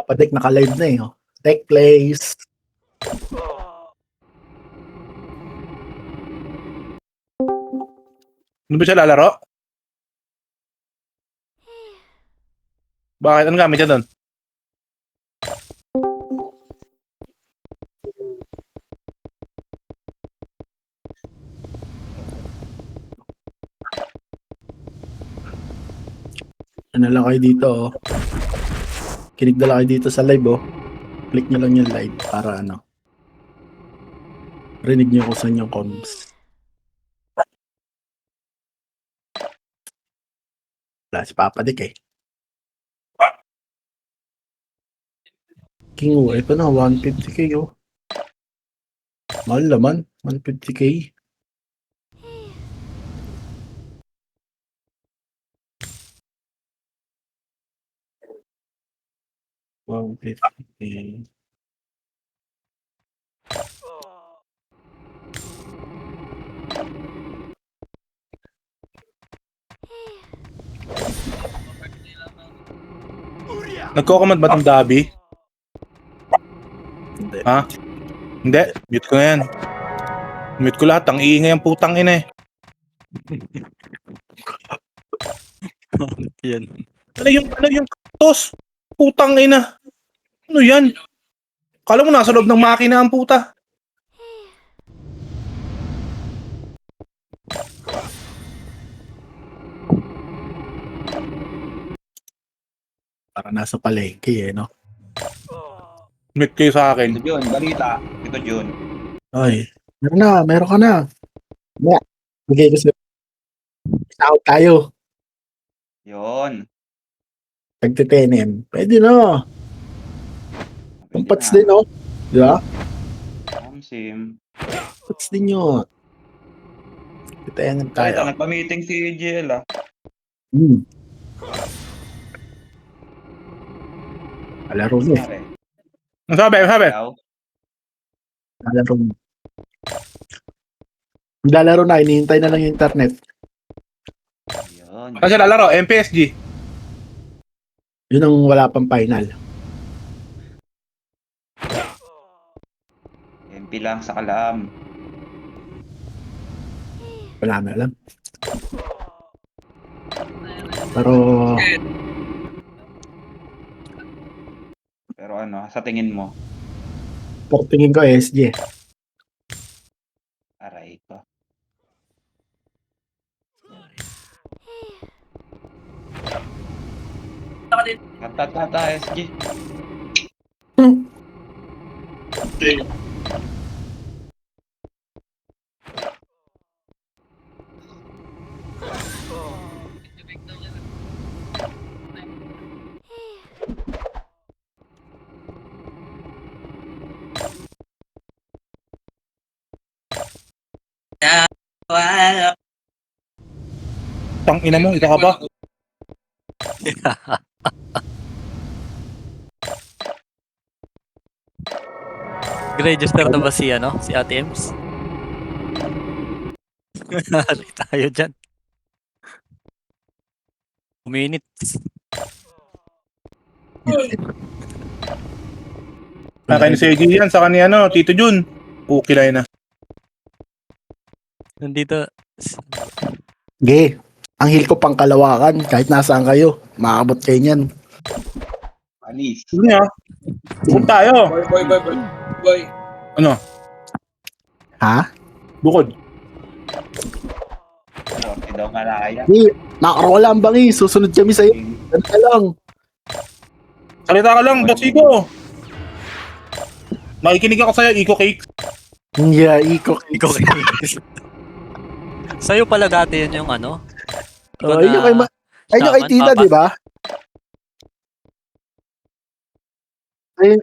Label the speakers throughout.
Speaker 1: Papadek naka-live na eh. Oh. Tech plays.
Speaker 2: Ano ba siya lalaro? Bakit? Ano gamit niya doon?
Speaker 1: Ano lang kayo dito oh. Kinig na lang kayo dito sa live oh. Click nyo lang yung live para ano. Rinig nyo kung saan yung comms. Wala si Papadek eh. King UF na 150k oh. Mahal naman. 150k. Wow, 50k.
Speaker 2: Nagko-command ba itong Dabi?
Speaker 1: Hindi.
Speaker 2: Ha? Hindi. Mute ko na yan. Mute ko lahat. Ang iingay ang putang ina eh.
Speaker 3: Yan.
Speaker 2: Ano yung tos? Putang ina. Ano yan? Kala mo nasa loob ng makina ang puta.
Speaker 1: Para nasa palengke eh, no?
Speaker 2: Mute kayo sa akin.
Speaker 4: Ito Jun, balita. Ito Jun.
Speaker 1: Ay, meron ka na. Yeah. Bigay ko sa'yo. Out tayo.
Speaker 4: Yun.
Speaker 1: Tagtitenem. Pwede na. Ang pats din, no? Di ba?
Speaker 4: Sim.
Speaker 1: Pats din yun. Titenem
Speaker 4: Kahit
Speaker 1: tayo.
Speaker 4: nagpa-meeting si GL ah.
Speaker 1: Alaro mo.
Speaker 4: Pare.
Speaker 2: Ang sabi?
Speaker 4: Ikaw?
Speaker 1: Alaro mo. Lalaro na, inihintay na lang yung internet.
Speaker 4: Yun.
Speaker 2: Kasi lalaro, MPSG.
Speaker 1: Yun ang wala pang final.
Speaker 4: MP lang sa Kalam.
Speaker 1: Wala na alam. Pero,
Speaker 4: Pero ano, sa tingin mo,
Speaker 1: tingin ko SG.
Speaker 4: aray ko. Tata SG.
Speaker 2: Tang ina mo, ikaw ka ba?
Speaker 3: Register na ba si ano? Si Ate Ems? Hali tayo dyan. 2 minutes.
Speaker 2: Kakain si AJ yan sa kanya ano, Tito Jun. Ukilay na.
Speaker 3: Nandito.
Speaker 1: Ge, ang heal ko pang Kalawakan. Kahit nasaan kayo, maabot kayo niyan.
Speaker 4: Anis.
Speaker 2: Sige ha. Bukod tayo.
Speaker 5: Boy.
Speaker 2: Ano?
Speaker 1: Ha?
Speaker 2: Bukod.
Speaker 4: Sorte daw malaya.
Speaker 1: Ge, nakakawala ang bangi. Susunod kami sa'yo. Ano ka lang?
Speaker 2: Salita ka lang, Bossiko. Nakikinig ako sa'yo, Eco Cake.
Speaker 1: Yeah, iko.
Speaker 3: Ikaw kayo. Sa'yo pala dati yun yung ano?
Speaker 1: Oh, yun yung kay, ayun yung kay
Speaker 3: Shaman,
Speaker 1: Tita,
Speaker 3: Papa.
Speaker 1: di ba? Ayun,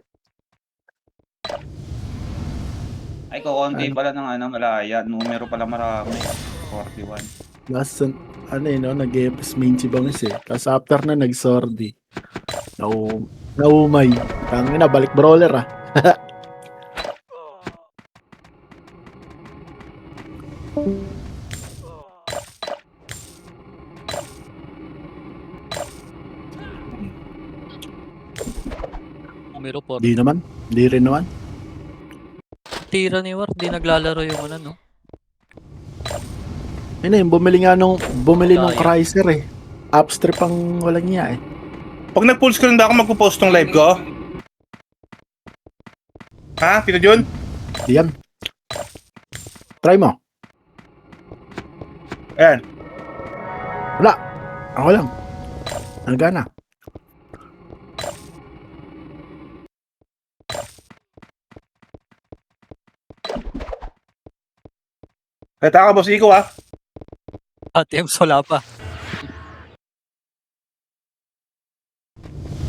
Speaker 4: Ay, kukunti pala ng ano, malaya. Numero pala marami. 41.
Speaker 1: last, ano yun, no? Nag-EPS main si Bangus eh. Tapos after na, nag-sordi. Naumay. Tangin na, balik brawler ah.
Speaker 3: Numero 4.
Speaker 1: Di naman. Di rin naman.
Speaker 3: Tira ni War, di naglalaro yung ano, no?
Speaker 1: Yun na yung bumili nung
Speaker 3: Kaya.
Speaker 1: Chrysler eh. Upstrip ang walang niya eh.
Speaker 2: Pag nag-full screen ba ako magpo-post ng live ko? Ha? Tito Jun?
Speaker 1: Di yan. Try mo.
Speaker 2: Ayan.
Speaker 1: Wala. Ako lang. Nagana.
Speaker 2: Kaya ka, boss Iko ha?
Speaker 3: ATM, wala pa.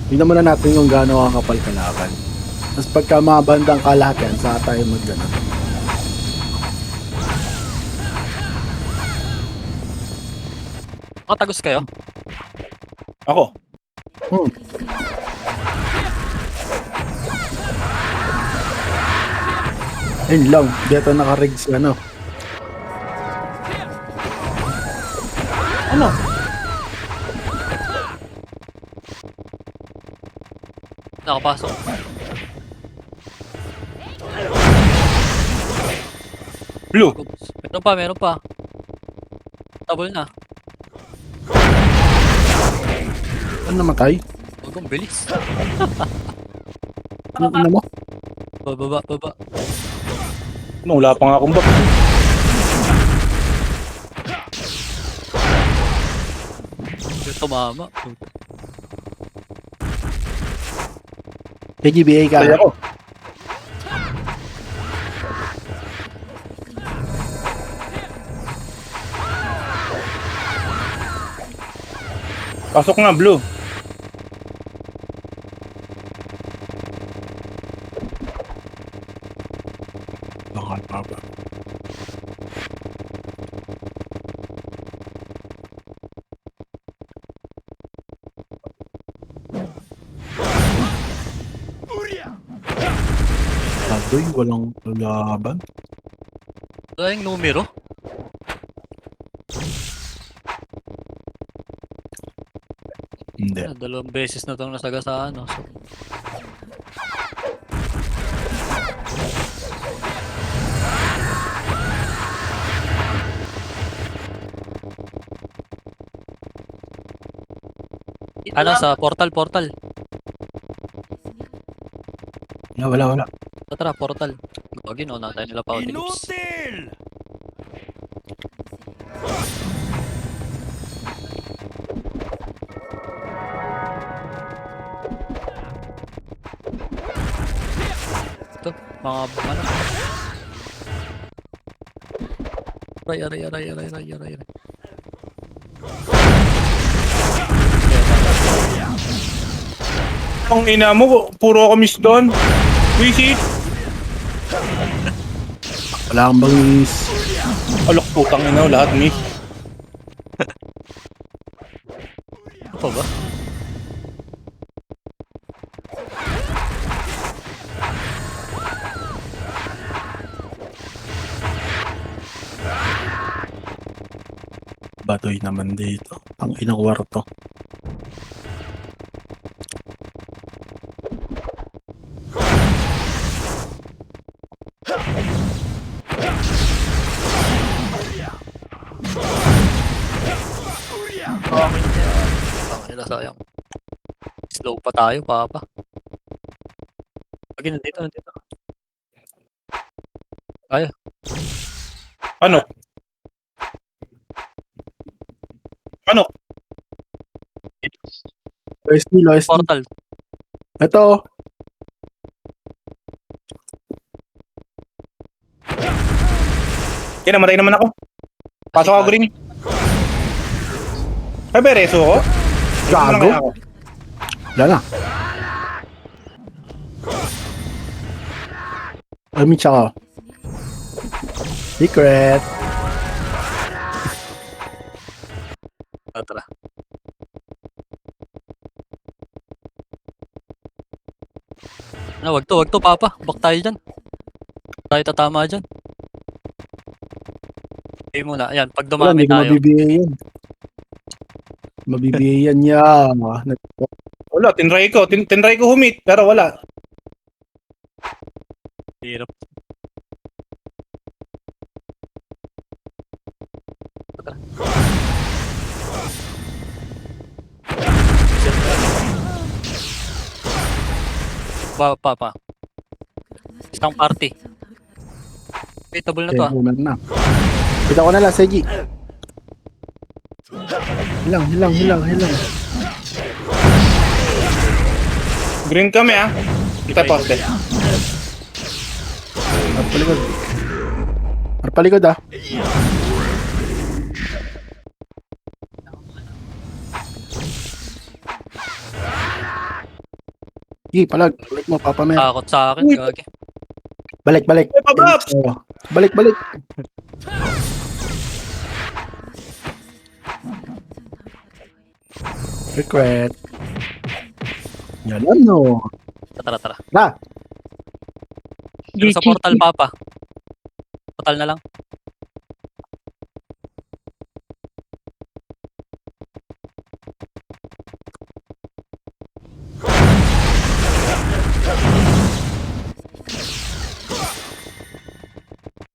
Speaker 1: Tingnan muna natin kung gaano kakapal kalaban. Tapos pagka mga bandang kalahatan, saka tayo mag-gana.
Speaker 3: Makatagos kayo?
Speaker 2: Ako.
Speaker 1: Hmm. Ayun lang. Dito nakarig si ano.
Speaker 2: Ano?
Speaker 3: Nakapasok.
Speaker 2: Blue.
Speaker 3: Meron pa. Double na.
Speaker 1: Ano namatay?
Speaker 3: Huwag kong bilis.
Speaker 1: Ano mo?
Speaker 3: Baba.
Speaker 2: Ano, wala pa nga akong box.
Speaker 3: Tumama.
Speaker 1: KGBA ka.
Speaker 2: Kaya ako. Pasok nga, Blue.
Speaker 1: Bakal pa ba? Adoy, walang laban.
Speaker 3: Wala yung numero.
Speaker 1: Hindi.
Speaker 3: Dalawang beses na itong nasagasaan. No? So, ano sa portal?
Speaker 1: Wala.
Speaker 3: Tara, portal. Gagi, no? Natay nila pa Lips. Ito, mga ano. Aray.
Speaker 2: Ang ina mo, puro ako miss doon. Wisit.
Speaker 1: Wala kang bangis.
Speaker 2: Alok, putang ina, lahat miss.
Speaker 3: Ano pa ba?
Speaker 1: Batoy naman dito. Ang inang kwarto.
Speaker 3: Nila sayang. Slow pa tayo, papa. Lagi nandito.
Speaker 2: Ano?
Speaker 1: OST.
Speaker 3: Portal.
Speaker 1: Ito.
Speaker 2: Kaya namatay naman ako. Pasok ako, Green. Ay, bereso ako? Ano na
Speaker 1: Gago.
Speaker 2: kaya ako?
Speaker 1: Wala na. Amit siya ka. Secret.
Speaker 3: Tara. Ano, wag to, papa. Back tayo dyan. Tayo tatama dyan. Okay muna. Ayan, pag
Speaker 1: Wala,
Speaker 3: dumami
Speaker 1: hindi ko
Speaker 3: tayo.
Speaker 1: mabibigay yan. Mabibigay yan niya.
Speaker 2: Wala, tinry ko humit, pero wala.
Speaker 3: Papa. Isang party. Beatable na to ah.
Speaker 1: Boomer na. Kita ko na lang, Seji. Hilang.
Speaker 2: Green kami ah. Kita poste.
Speaker 1: Arpalikod ah. Sige, palag mo, Papa Mer.
Speaker 3: Takot sa akin.
Speaker 2: Uy.
Speaker 3: Gagi.
Speaker 1: Balik.
Speaker 2: Hey, Papaps!
Speaker 1: Balik. Regret. Yan ano.
Speaker 3: Tara.
Speaker 1: Na,
Speaker 3: Dito sa portal, Papa. Portal na lang.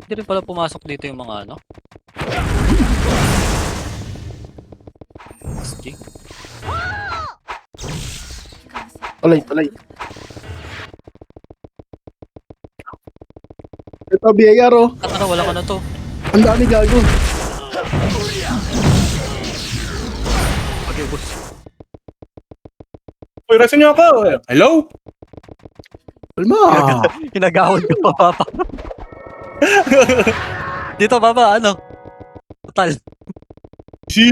Speaker 3: Hindi rin pala pumasok dito yung mga ano. SG.
Speaker 1: Palay. Ito, BAR oh.
Speaker 3: Tara, wala ka na to.
Speaker 1: Ang dami gago.
Speaker 3: Okay, boss.
Speaker 2: Uy, rason niyo ako. Hello?
Speaker 1: Alma.
Speaker 3: Hinagawad ko pa, Papa. Dito, Papa, ano? Portal.
Speaker 2: Si.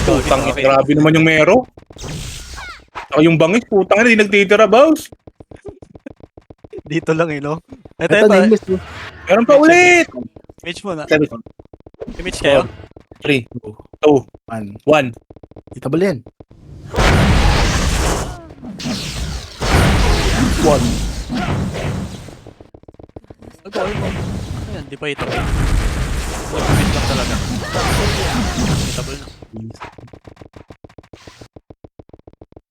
Speaker 2: Putang ina, grabe naman yung mero. Saka yung bangis, putang ina, di nagtitira, boss.
Speaker 3: Dito lang eh, no? Ito,
Speaker 1: Ito, nameless oh.
Speaker 2: Meron pa ulit.
Speaker 3: Image mo na.
Speaker 2: 7,
Speaker 3: Image kayo.
Speaker 2: 3, 2, 1.
Speaker 1: Itabal yan.
Speaker 3: Nag-all mo. Ano yan? Di pa ito. Mag-image lang talaga. Itable na.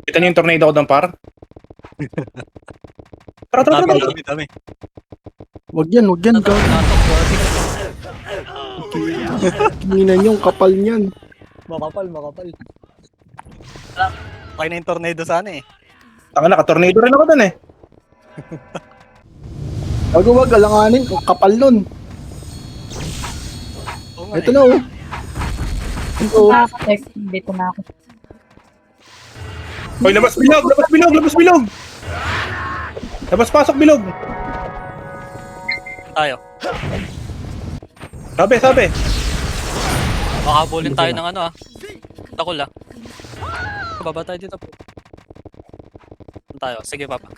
Speaker 2: Kita niyo yung tornado ko ng par? Tara.
Speaker 3: Dami.
Speaker 1: Wag yan, gago. Tingnan yung kapal niyan.
Speaker 3: Makapal. Okay na yung tornado sana eh.
Speaker 2: Taka na, ka-tornado rin ako dun eh.
Speaker 1: Wag, alanganin. Ang kapal nun.
Speaker 3: Oo nga
Speaker 1: Ito
Speaker 3: eh.
Speaker 1: na oh. Ito.
Speaker 5: Nakaka-text, dito na ako.
Speaker 2: Hoy, labas bilog! Labas pasok bilog!
Speaker 3: Tayo.
Speaker 2: Sabi.
Speaker 3: Makabulin tayo ng ano ah. Takol ah. Baba tayo dito po. Saan tayo? Sige, Papa.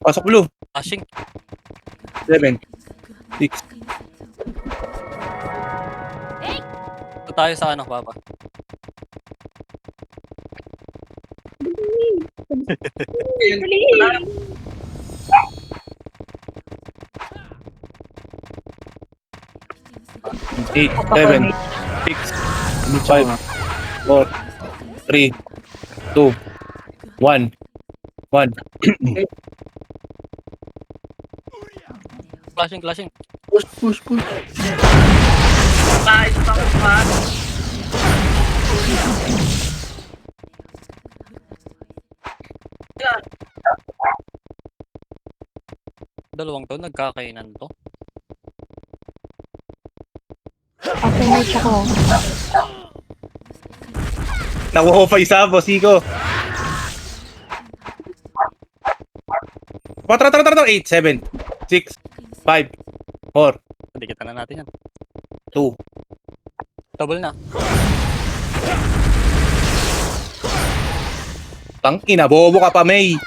Speaker 2: Pasok blue.
Speaker 3: Flashing.
Speaker 2: 7, 6.
Speaker 3: Ito tayo sa ano, Papa.
Speaker 2: Eight, 7, 6, 5, 4, 3, 2, 1.
Speaker 3: Flashing.
Speaker 1: Push.
Speaker 3: Dalawang to, nagkakainan to.
Speaker 5: Okay, match ako.
Speaker 2: Nakuha pa isa, bossiko. Tara. 8, 7, 6, 5, 4,
Speaker 3: Hindi kita na natin yan.
Speaker 2: 2.
Speaker 3: Double na.
Speaker 2: Tangina, bobo ka pa, May.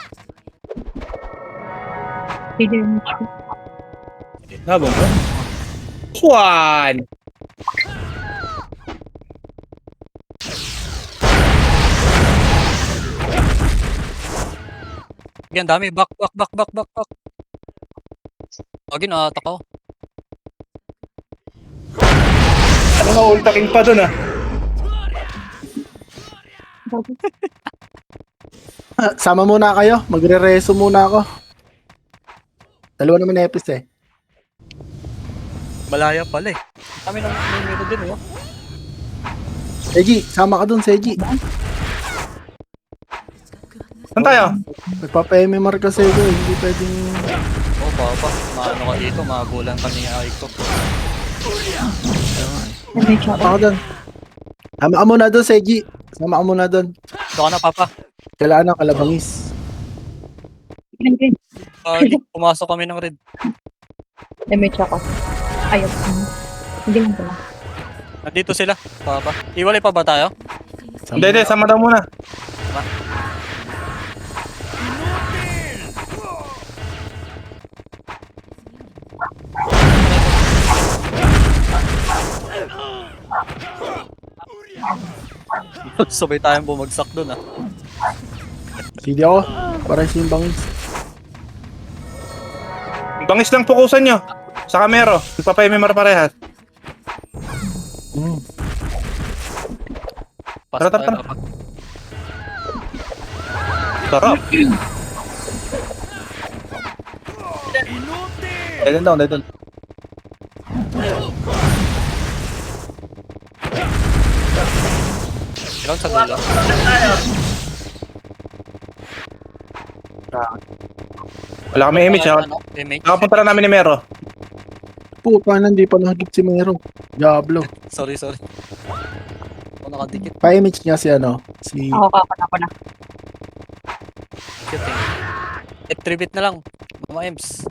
Speaker 5: Video match ko.
Speaker 2: Nabong ka? Swan!
Speaker 3: Yan, dami. Back. Again, na-attack ako.
Speaker 2: Ano nga ultaking pa dun ah?
Speaker 1: Sama muna kayo. Magre-reso muna ako. Dalawa naman epis eh.
Speaker 3: Malaya pala eh. Kami nang numero din, oh.
Speaker 1: Seji, sama ka dun, Seji.
Speaker 2: Saan tayo?
Speaker 1: Nagpapa-MMR kasi ko, hindi pwedeng...
Speaker 3: Oo, papa. Maano ka dito, mabulan ka ni Aiko.
Speaker 5: Damage ako.
Speaker 1: Ako doon. Sama ka muna doon, Seji. Sama ka muna doon.
Speaker 3: Ito ka na, papa.
Speaker 1: Kailangan ng kalabangis.
Speaker 5: Ganyan.
Speaker 3: Pumasok kami ng red.
Speaker 5: Damage ako. Ayun. Hindi mo pala.
Speaker 3: Nandito sila, papa. Iwalay pa ba tayo?
Speaker 2: Hindi, sama daw muna.
Speaker 3: Sabay tayong bumagsak dun, ah.
Speaker 1: Sige ako. Para yung bangis.
Speaker 2: Bangis lang pukusan nyo. Sa kamero. Nagpapa-MMR parehas.
Speaker 3: Pasok
Speaker 2: Tara,
Speaker 3: tayo,
Speaker 2: tara.
Speaker 3: papa.
Speaker 2: Sarap. Dead down, dead down.
Speaker 3: Ilang sa dulo?
Speaker 2: Wala kami image ha.
Speaker 3: Ano? Image?
Speaker 2: Nakapunta na namin ni Mero.
Speaker 1: Puta na, hindi pa nakagip si Mero. Diablo.
Speaker 3: Sorry. Ako nakadikit.
Speaker 1: Pa-image niya si ano, si...
Speaker 5: Ako ako na.
Speaker 3: Cute, eh. 3 bit na lang. Mama Ems.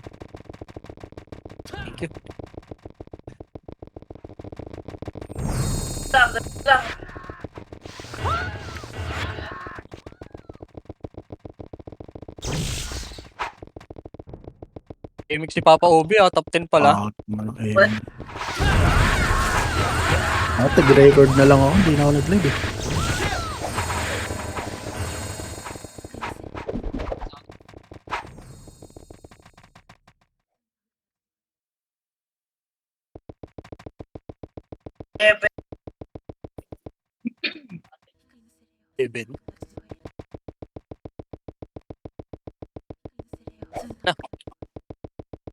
Speaker 3: Thank you. Imig si Papa Obi, top 10 pala.
Speaker 1: malaki. Tag-record na lang ako. Hindi na ako nag-live eh.
Speaker 3: Even.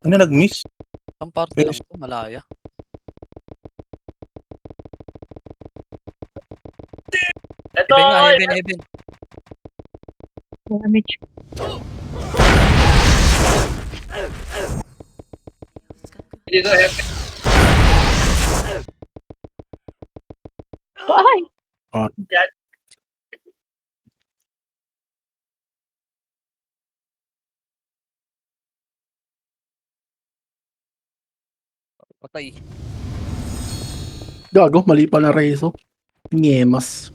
Speaker 2: Ano nag-miss?
Speaker 3: Ang parte lang ito, malaya. Heaven.
Speaker 5: Damage. Ay!
Speaker 3: Patay.
Speaker 1: Gago, mali pa na Rezo. Ngemas.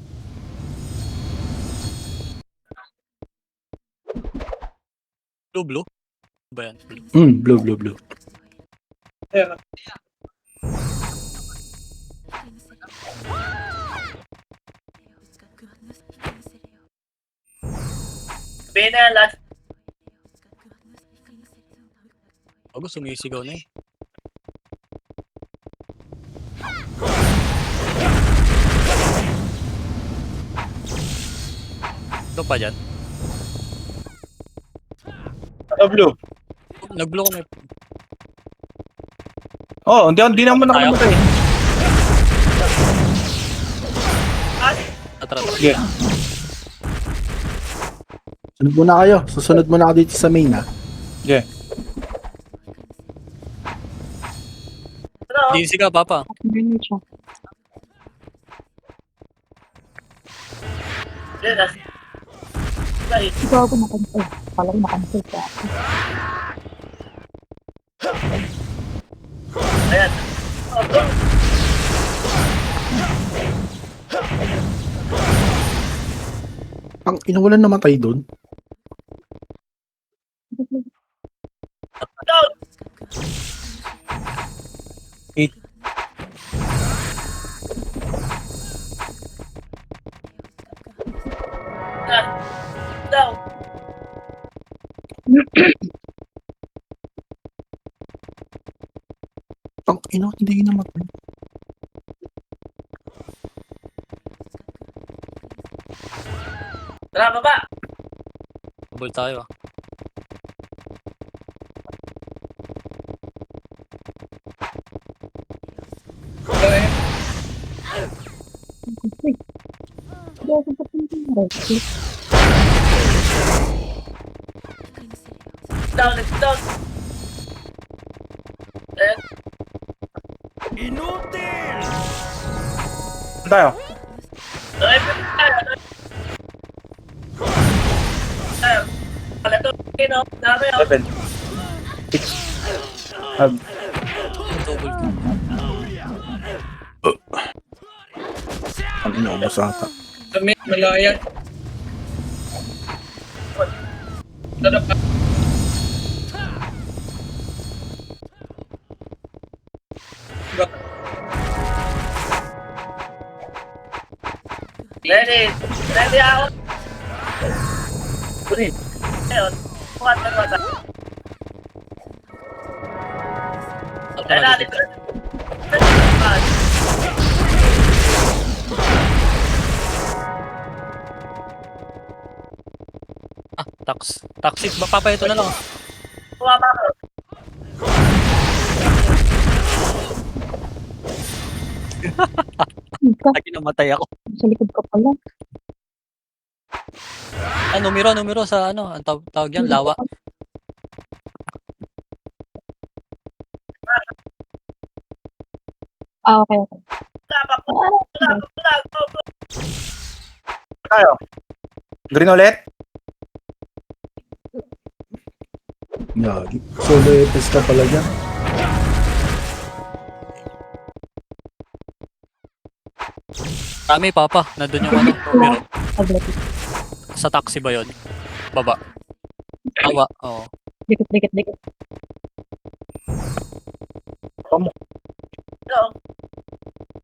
Speaker 3: Blue? Ba yan? Blue.
Speaker 1: Blue.
Speaker 3: Bago sumisigaw na eh. Ito pa dyan.
Speaker 2: Blue.
Speaker 3: Nag-blow kami.
Speaker 2: Oh, hindi naman nakamatay.
Speaker 3: Tara.
Speaker 2: Sige.
Speaker 1: Sunod muna kayo. Susunod muna ako dito sa main ha.
Speaker 2: Sige.
Speaker 3: DC ka, Papa.
Speaker 5: Damage ako. Gago na-cancel. Kala ko na-cancel ka.
Speaker 1: Ang inawalan namatay doon. Ang ina, hindi namatay.
Speaker 3: Ball tayo ah.
Speaker 5: Gago pa pinto na rin.
Speaker 2: Saan tayo? Seven. Six.
Speaker 3: Double kill.
Speaker 1: Ang inaubos ata.
Speaker 3: Ano pa natin? Taxi. Papa, ito na lang.
Speaker 5: Ika,
Speaker 3: Lagi namatay ako.
Speaker 5: sa likod ka pala.
Speaker 3: Numero sa ano, ang tawag yan, lawa.
Speaker 5: Okay.
Speaker 2: Tayo. Green ulit?
Speaker 1: Yagi. Solo EPS ka pala dyan.
Speaker 3: Kami, Papa. Nandun yung ano, numero.
Speaker 5: Agad.
Speaker 3: Sa taxi ba yun? Baba. Lawa, oo.
Speaker 5: Dikit.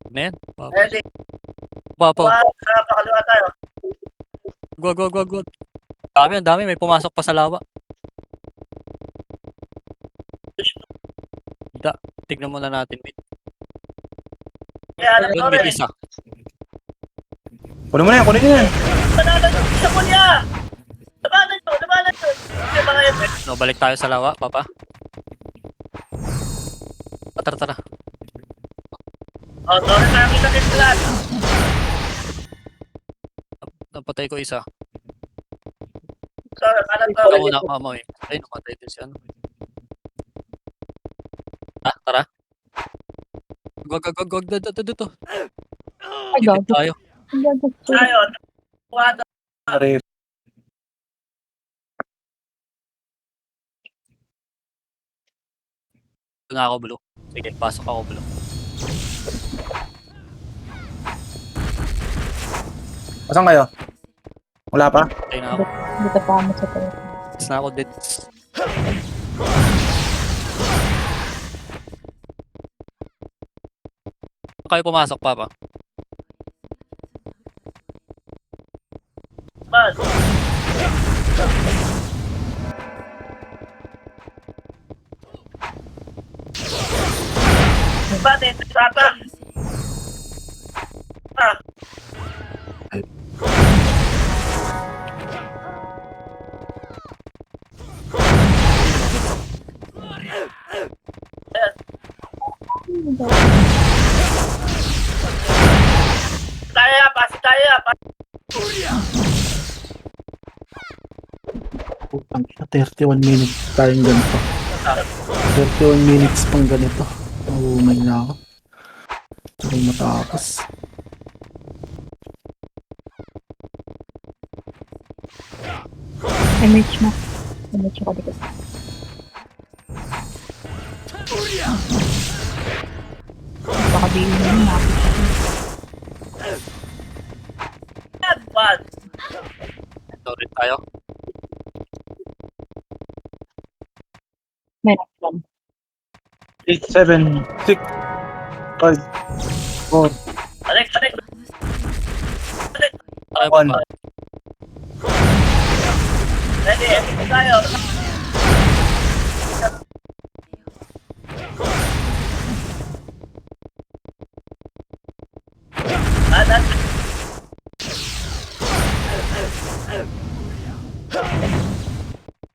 Speaker 3: Ano yan? Papa. Go. Ang dami. May pumasok pa sa lawa. Tignan muna natin, wait. Doon, may isa.
Speaker 2: Kunin mo na yan.
Speaker 3: No, balik tayo sa lawa, Papa. Tara. Napatay ko isa. Ikaw muna, mama eh. Ay, namatay din si ano. Tara. Go. Dito.
Speaker 5: Ay,
Speaker 3: Tipid
Speaker 5: gago.
Speaker 3: tayo.
Speaker 2: Pare.
Speaker 3: Ito na ako, Blue. Sige, pasok ako, Blue.
Speaker 2: Asan kayo? Wala pa?
Speaker 3: Patay na ako.
Speaker 5: Dito pa kami sa tayo.
Speaker 3: Tapos na ako dead. Kayo pumasok, Papa.
Speaker 1: Putang ina, 31 minutes tayong ganito. 31 minutes pang ganito. Umay na ako. Tsaka matapos.
Speaker 5: MH na. MH ako dito. Baka din yun.
Speaker 3: Ito rin tayo.
Speaker 5: May naklan.
Speaker 2: 8, 7, 6, 5, 4,
Speaker 3: Tayo,
Speaker 2: 1.
Speaker 3: Papa.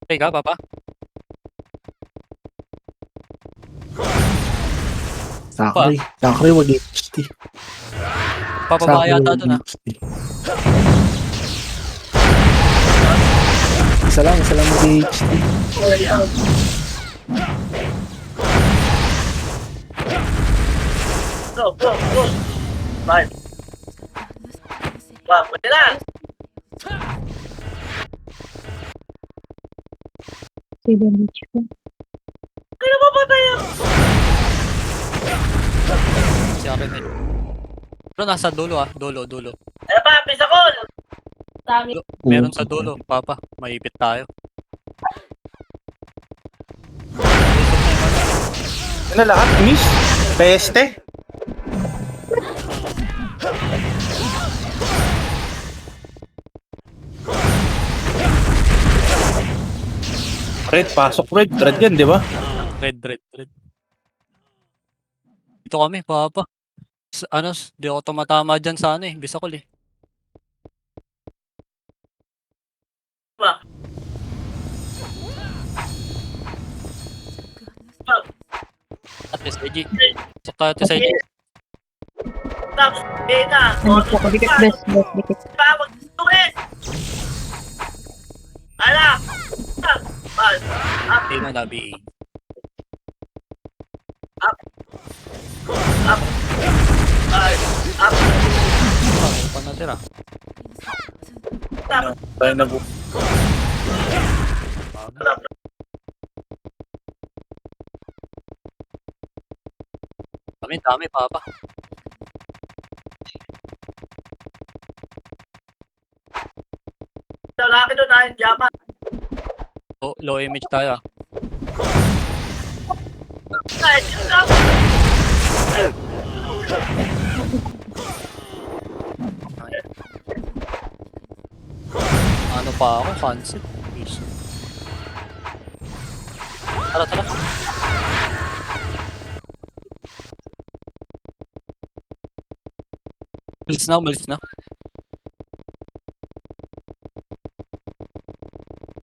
Speaker 3: Okay ka, Papa?
Speaker 1: Sakri, wag HT.
Speaker 3: Papababa yata
Speaker 1: wag
Speaker 3: doon,
Speaker 1: HT. Isa lang mag-HD.
Speaker 5: Si damage ko.
Speaker 3: Si akin eh. Pero nasa dulo dulo. Meron sa dulo, Papa. Maipit tayo.
Speaker 2: Yan na lahat, miss. Peste. Red, pasok red. Red yan, di ba?
Speaker 3: Red. Dito kami, Papa. Di ako tumatama dyan sa Bisakol eh. At SIG. Sok tayo at SIG.
Speaker 5: Ano siya ko? Dikit, best, dikit.
Speaker 3: Di na labi eh. Ano pa natira?
Speaker 2: Tayo na po.
Speaker 3: Dami, Papa. Low image tayo. Ano pa ako? Cancel. Tara. Umalis na.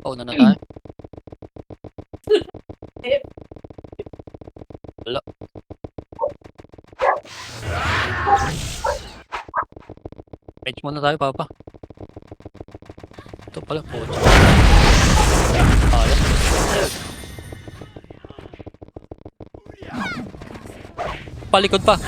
Speaker 3: Oh, na tayo. Wala. Match muna tayo, Papa. Ito pala po. Ayos. Palikod pa.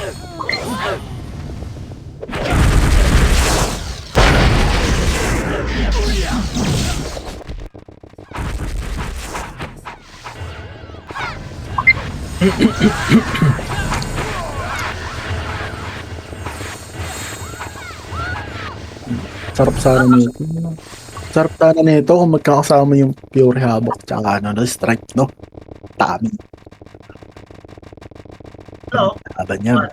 Speaker 1: Sarap sana nito. Sarap sana nito kung magkakasama yung Pure Havoc tsaka Strike, no? Tami. Laban yan.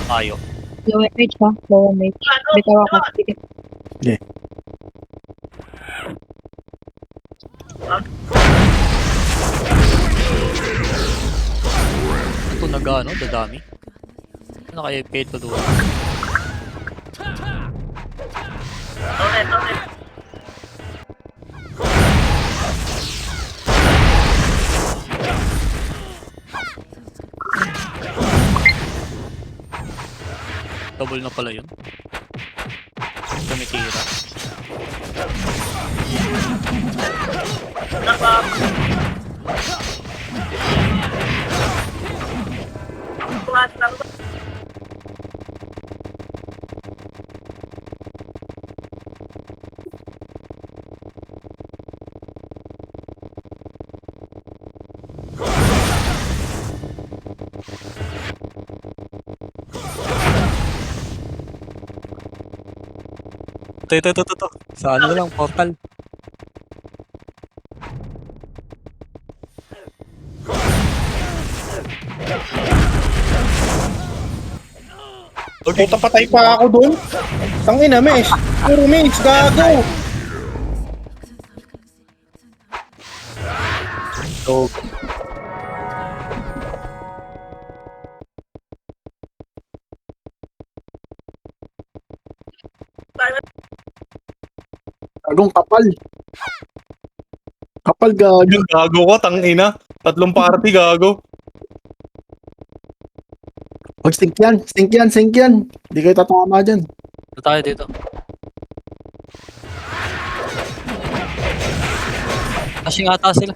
Speaker 3: Ayo.
Speaker 5: Low image ha? Low image. Bitaw ako. Dikit.
Speaker 3: Ito dadami. Ano kaya paid ko doon? Double na pala yun. Tumitira. Ito. Sa ano lang, portal.
Speaker 2: Puta, patay pa ako doon. Tangina, miss. Puro miss, gago.
Speaker 1: So, agong kapal. Kapal gago.
Speaker 2: Yung gago ko, tangina. 3 party, gago.
Speaker 1: Huwag stink yan. Hindi kayo tatama dyan.
Speaker 3: Ito tayo dito. Flashing ata sila.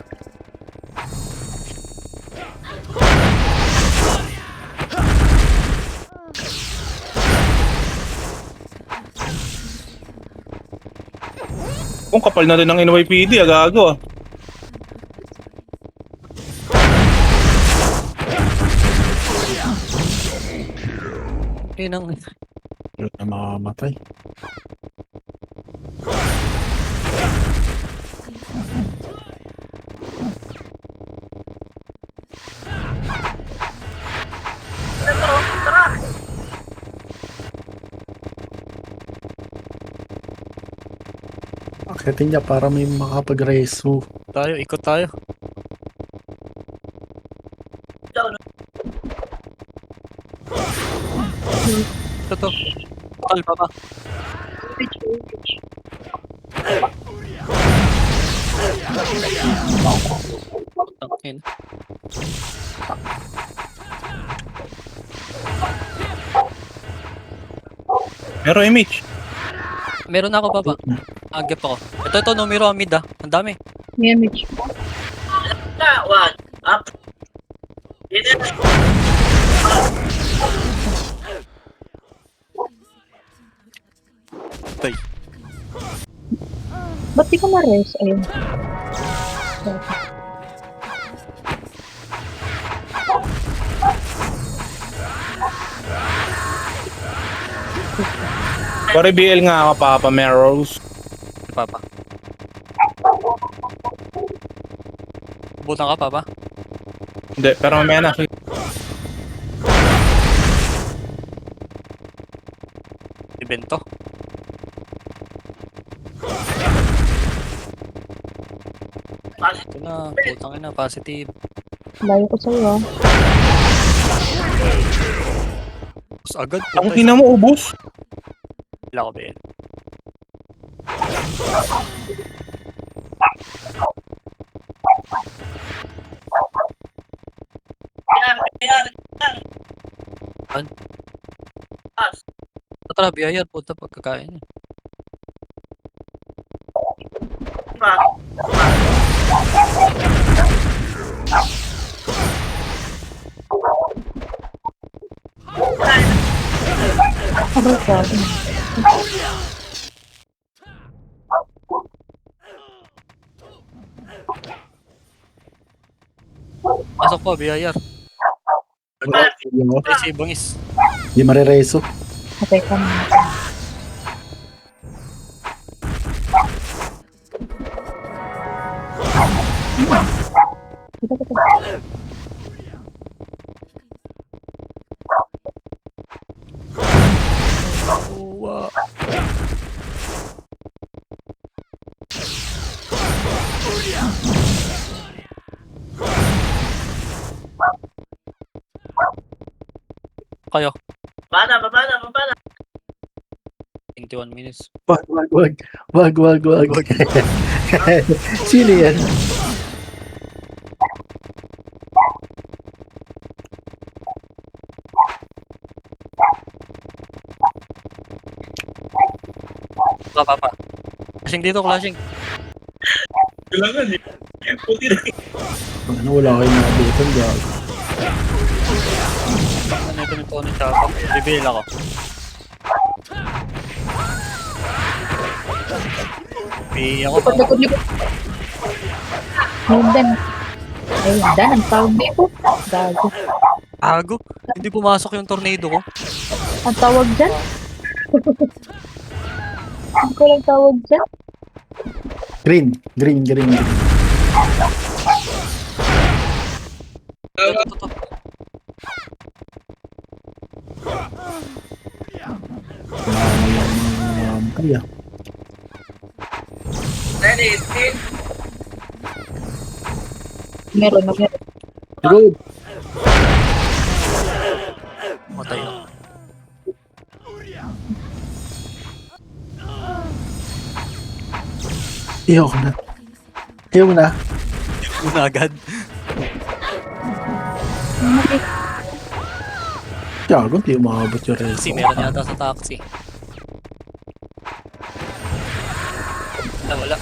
Speaker 2: Kung kapal na rin ng NYPD, agago ah.
Speaker 3: Yun ang...
Speaker 1: Yun na mamamatay. Akitin niya para may makapag-reso.
Speaker 3: Tayo, ikot tayo. Ito to. Tal pa ba? Tangin.
Speaker 2: Pero image.
Speaker 3: Meron ako baba. Agap ako. Ito, numero amid ah. Ang dami.
Speaker 5: May image.
Speaker 3: Tay.
Speaker 5: Ba't di ka ma-res? Ayun.
Speaker 2: Pare BL nga ako, Papa Meros.
Speaker 3: Papa. Butan ka pa ba?
Speaker 2: Hindi, pero mamaya na.
Speaker 3: Ibento. Ito na, putang ina, positive.
Speaker 5: Layo ko sa'yo ah.
Speaker 3: Tapos agad,
Speaker 2: Ang ina mo, ubos.
Speaker 3: Wala ko ba yan? An? Tara, biyayar, puta pagkakain niya.
Speaker 5: Abay ka.
Speaker 3: Pasok po, biyayar.
Speaker 1: Hindi
Speaker 3: Ay, si Bangis.
Speaker 1: marireso.
Speaker 5: Patay ka na. Kita.
Speaker 3: Wow. Kayo. Babana. 21 minutes.
Speaker 1: Wag. Sino yan?
Speaker 3: Pa. Clashing dito, clashing.
Speaker 2: Kailangan eh. Puti na.
Speaker 1: Ano, wala kayo nakabutan, gago.
Speaker 3: Ano ito nito ni Chapa? Bibil ako. Ako pa.
Speaker 5: Likod. Ayun, Dan. Ang tawag dito. Gago.
Speaker 3: Ago. Hindi pumasok yung tornado ko.
Speaker 5: Ang tawag dyan? Hindi ko lang tawag dyan.
Speaker 1: Green.
Speaker 3: Ito.
Speaker 1: Kaya.
Speaker 5: Meron.
Speaker 1: Good.
Speaker 3: Matay ako.
Speaker 1: Ayaw ko na.
Speaker 3: Una agad.
Speaker 1: Gago, hindi umabot yung reso.
Speaker 3: Taxi, meron yata sa taxi. Wala.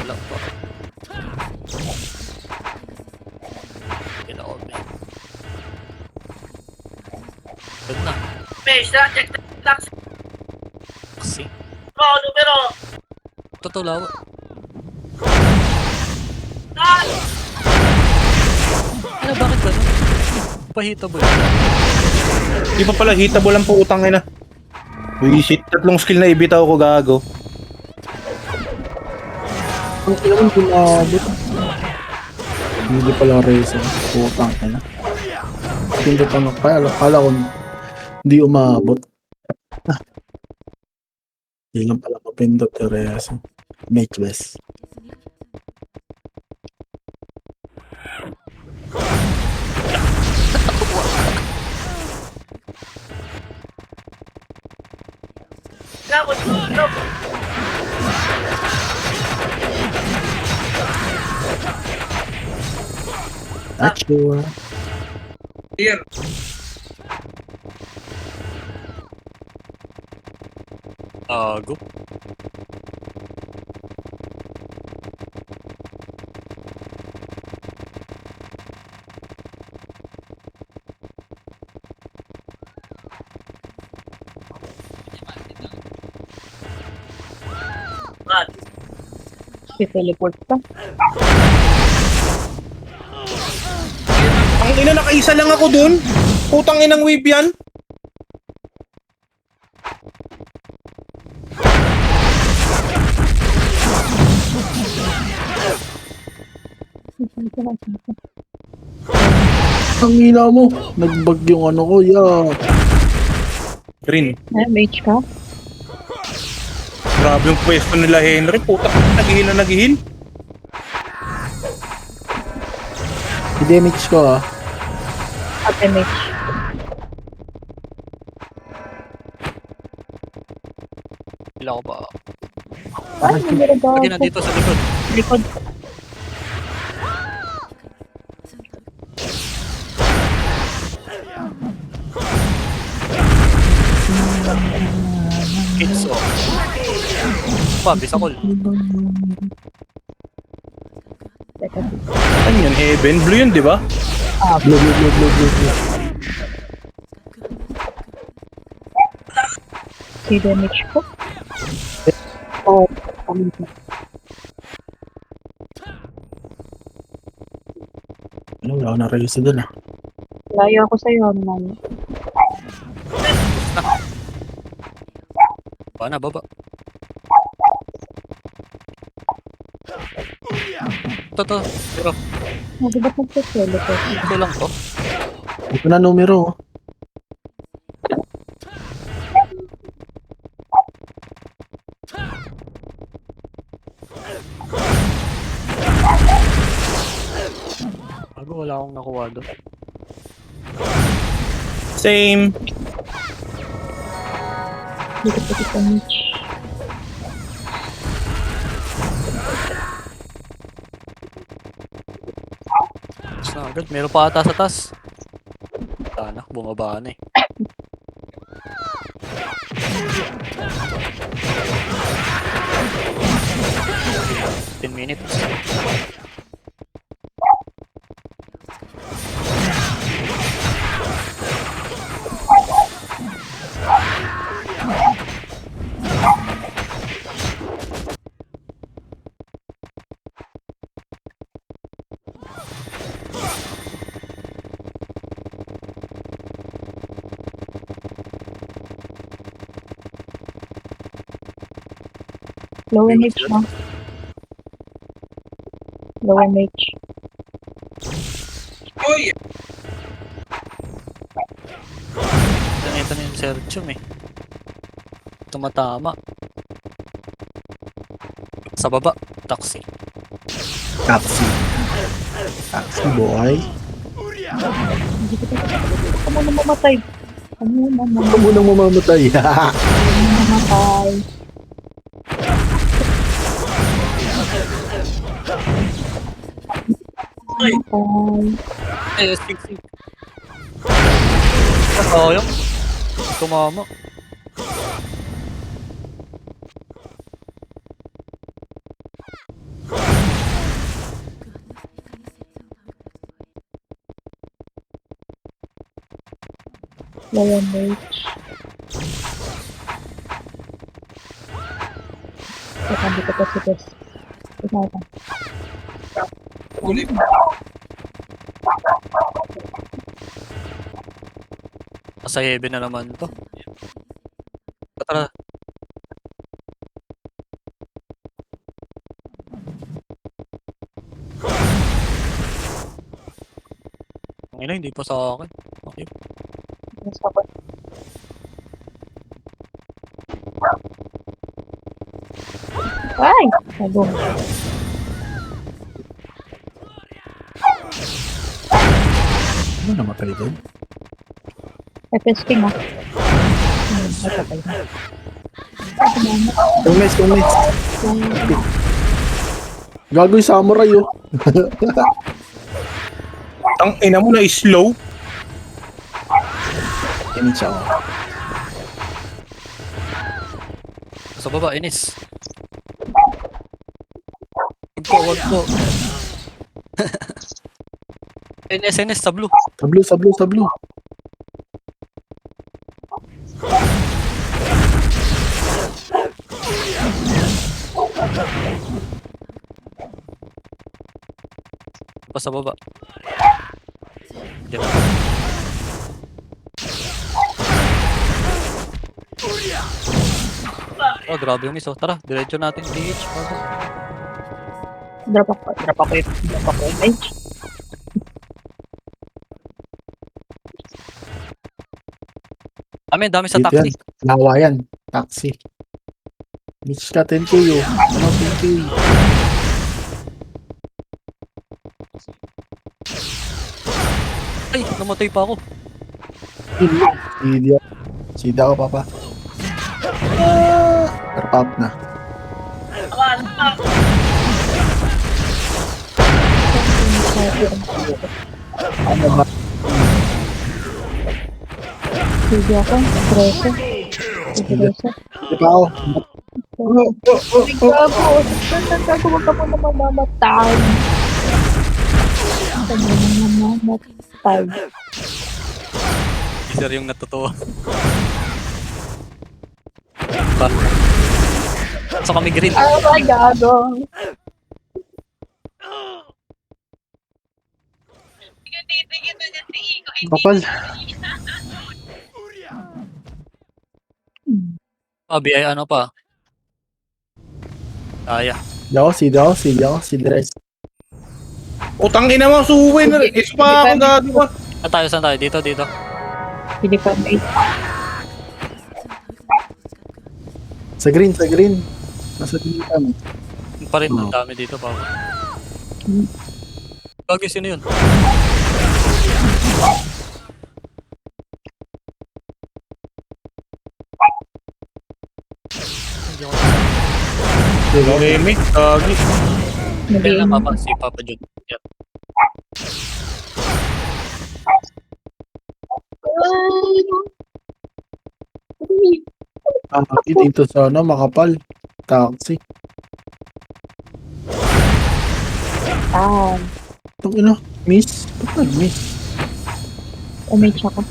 Speaker 3: Wala pa. Kailangan ko. Good na. Kasi. Totoo lawa. Ano, bakit gano'n? Pahitable.
Speaker 2: Di pa pala hitable ang putang ina. Wisit, tatlong skill na ibitaw ko gago.
Speaker 1: Ang kailangan gumabot. Hindi pala reason. Putang ina. Pindot ang kala ko hindi umabot. Hindi lang pala mapindot yung reason. Matchless. Not sure.
Speaker 3: Go.
Speaker 5: Si-teleport pa.
Speaker 2: Ang ina, nakaisa lang ako dun. Putang inang wave yan.
Speaker 1: Ang ina mo. Nagbag yung ano ko. Yeah.
Speaker 2: Green.
Speaker 5: Mage ka?
Speaker 2: Grabe yung pwesto nila Henry. Putang nag-heal na nag-heal.
Speaker 1: I-damage ko ah.
Speaker 5: Ate mage.
Speaker 3: Wala ko pa.
Speaker 5: Ay, meron ba?
Speaker 3: Lagi na dito sa likod.
Speaker 5: Likod.
Speaker 3: Kids off. Pa, bisakol.
Speaker 5: Teka.
Speaker 2: Ano yun? Heaven? Blue yun, di ba?
Speaker 1: Blue, blue, blue, blue, blue, blue.
Speaker 5: Si-damage ko. Oh,
Speaker 1: Ano, wala ko na reason dun ah.
Speaker 5: layo ako sa'yo, man.
Speaker 3: Baba na, baba. Ito. Pero,
Speaker 5: Hindi ba't nagsa-teleport?
Speaker 3: ito lang to.
Speaker 1: Ito na numero.
Speaker 3: Bago wala akong nakuha doon.
Speaker 2: Same.
Speaker 5: Hindi ko pati sa mage.
Speaker 3: Tapos na agad. Meron pa ata sa taas. Sana, bumaba na eh. Minutes.
Speaker 5: Lower mage na. Lower mage.
Speaker 3: Ito na yung Sergium eh. Tumatama. Sa baba, taxi.
Speaker 1: Taxi. Taxi boy.
Speaker 5: Hindi ko pati. Ako muna mamatay. Ako muna
Speaker 1: Ito munang mamamatay.
Speaker 5: mamatay. Mamatay.
Speaker 3: Ay, S6. Sayang. Tumama.
Speaker 5: Lion Rage. Teka, dito pa si Tess. Ikaw ka.
Speaker 3: Nasa heaven na naman to. Tara. Ang ina, hindi pa sa akin. Okay.
Speaker 5: Gusto ko. Ay! Nagong.
Speaker 1: Ano namatay doon?
Speaker 5: Epesting ah. Ay, patay na.
Speaker 1: Tumis. Gago yung samurai oh.
Speaker 2: Ang ina mo na slow.
Speaker 1: Yan siya oh.
Speaker 3: Sa baba, Inis. Wag po. NS, sa blue.
Speaker 1: Sa blue.
Speaker 3: Pa sa baba. Diyan. Oh, grabe yung miso. Tara, diretso natin DH.
Speaker 5: Drop ako yung bench.
Speaker 3: Dami sa
Speaker 1: Dito
Speaker 3: taxi.
Speaker 1: yan. Lawa yan. Taxi. Mitch ka 10k oh. Ano 10k?
Speaker 3: Ay, namatay pa ako.
Speaker 1: Sida ako papa. Terpap na. Ano ba?
Speaker 5: Sige ako. Preso. Preso.
Speaker 1: Di ba ako?
Speaker 5: Gago. Gago. Huwag ka muna mamamatay. Huwag ka muna mamamatay.
Speaker 3: Teaser yung natutuwa. So kami green.
Speaker 5: Oh my gago.
Speaker 1: Kapal.
Speaker 3: BI ano pa?
Speaker 1: Sida ako. Sida rin.
Speaker 2: Utang ina mo, suwi na rin. Is pa ako gagawa.
Speaker 3: Saan tayo? Dito.
Speaker 5: Hindi pa may
Speaker 1: Sa green. Nasa green kami.
Speaker 3: Yung pa rin, ang dami dito pa. Gagi, sino yun?
Speaker 2: Leme, gagi.
Speaker 3: Kaya
Speaker 5: nag-iim.
Speaker 3: na Papa, si Papa Jun. Yep.
Speaker 1: Dito sa ano, makapal. Taxi. Itong ino, miss. Ba't nag-miss?
Speaker 5: Umage ako.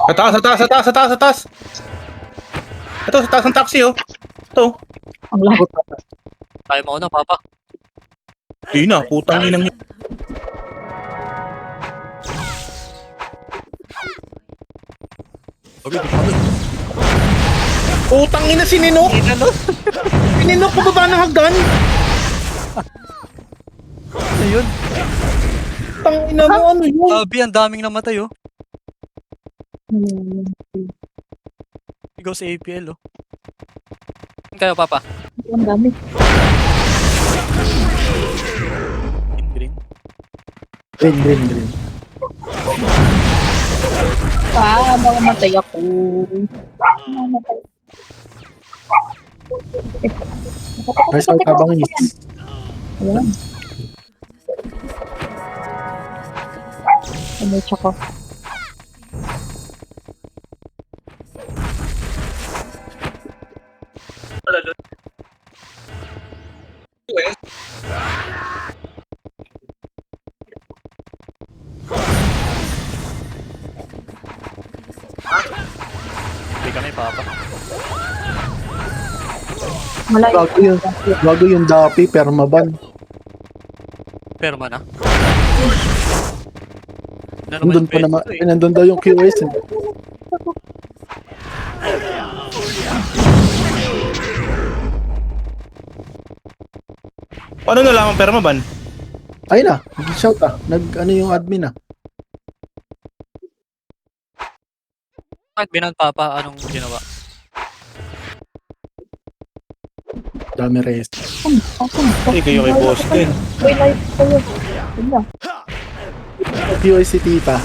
Speaker 2: Sa taas. Ito, sa taas ng taxi oh. Ito.
Speaker 5: Ang lahat.
Speaker 3: Tayo mo na, Papa.
Speaker 2: Di na, putang inang yun.
Speaker 3: Okay, di pa.
Speaker 2: Putang ina, sininok. Sininok pa baba ng hagdan.
Speaker 3: Ayun.
Speaker 2: Putang ina mo, ano yun?
Speaker 3: Grabe, ang daming namatay, oh. Ikaw sa APL, oh. Kayo, Papa.
Speaker 5: Ang dami.
Speaker 3: Green.
Speaker 1: Green.
Speaker 5: Mamamatay ako. Mamamatay.
Speaker 1: Ay, sa tabang miss.
Speaker 5: Ayan. Umage ako.
Speaker 3: Papa.
Speaker 5: Malayo.
Speaker 1: Bago yung Dapi, permaban.
Speaker 3: Perma na. Ano
Speaker 1: Nandun pa naman, nandun daw yung QS. Eh.
Speaker 2: Paano nalaman permaban?
Speaker 1: Ay na, nag-shout ano yung admin
Speaker 3: Bakit binan Papa, anong ginawa?
Speaker 1: Dami rest.
Speaker 2: Eh, kayo kay boss din.
Speaker 5: May life kayo. Wala.
Speaker 1: QS si Tita.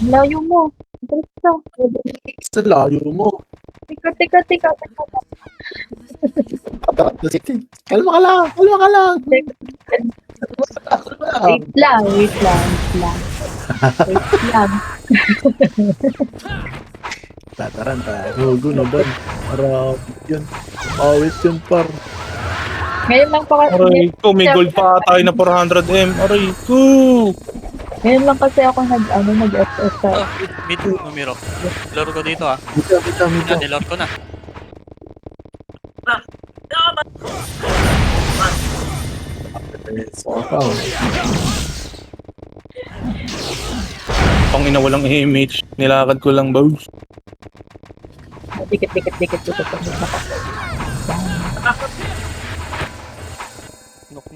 Speaker 5: Layo mo. Bilis ka.
Speaker 1: Sa layo mo.
Speaker 5: Tika.
Speaker 1: Kalma ka lang.
Speaker 5: Wait lang.
Speaker 1: Tataranta. Gogo na ba? Para yun. Awit yun par.
Speaker 5: Ngayon lang pa
Speaker 2: Aray ko, may gold pa tayo na 400M. Aray ko.
Speaker 5: Ngayon lang kasi ako nag-SS sa
Speaker 3: Oh, mid, numero. Laro ko dito ah.
Speaker 1: Mito.
Speaker 3: Yan, nilor ko na.
Speaker 1: Wow.
Speaker 2: Pang ina walang image. Nilakad ko lang, boss.
Speaker 5: dikit.
Speaker 3: Knock.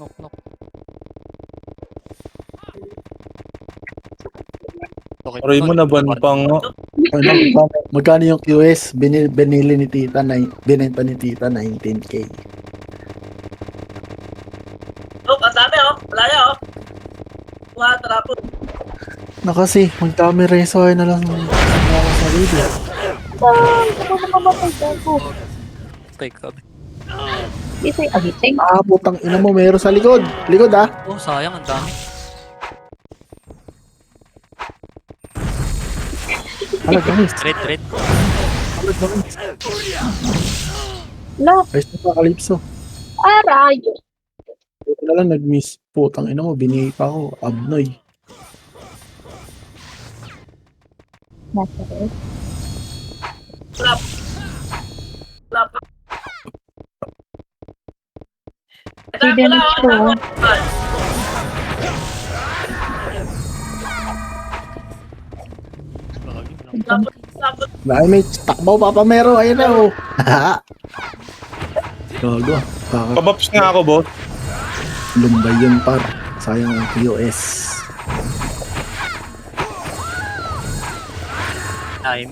Speaker 3: Okay,
Speaker 2: Aray mo na banpang.
Speaker 1: Magkano yung QS? Binili ni Tita, binenta ni Tita 19K.
Speaker 6: Oh, ang dami oh. Malaya oh. Kuha, tarapon.
Speaker 1: Na kasi, magdami reso ay na lang sa video.
Speaker 5: Ako na mamatay ko.
Speaker 3: Take kami.
Speaker 5: Isay agiting.
Speaker 1: Ah, putang ina mo, meron sa likod. Likod ah.
Speaker 3: Oh, sayang, ang dami.
Speaker 1: Alagangis.
Speaker 3: Red.
Speaker 1: Alagangis.
Speaker 5: La,
Speaker 1: Ayos na pa, Calypso.
Speaker 5: aray.
Speaker 1: Ito na lang nag-miss. Putang ina mo, binigay pa ako. Abnoy.
Speaker 5: Nasa red. Hindi na sure.
Speaker 1: May takbaw papamero. Ayun na oh. Gago. Baka
Speaker 2: Pabaps nga ako, boss.
Speaker 1: lumbay yun par. Sayang ang POS.
Speaker 3: Time.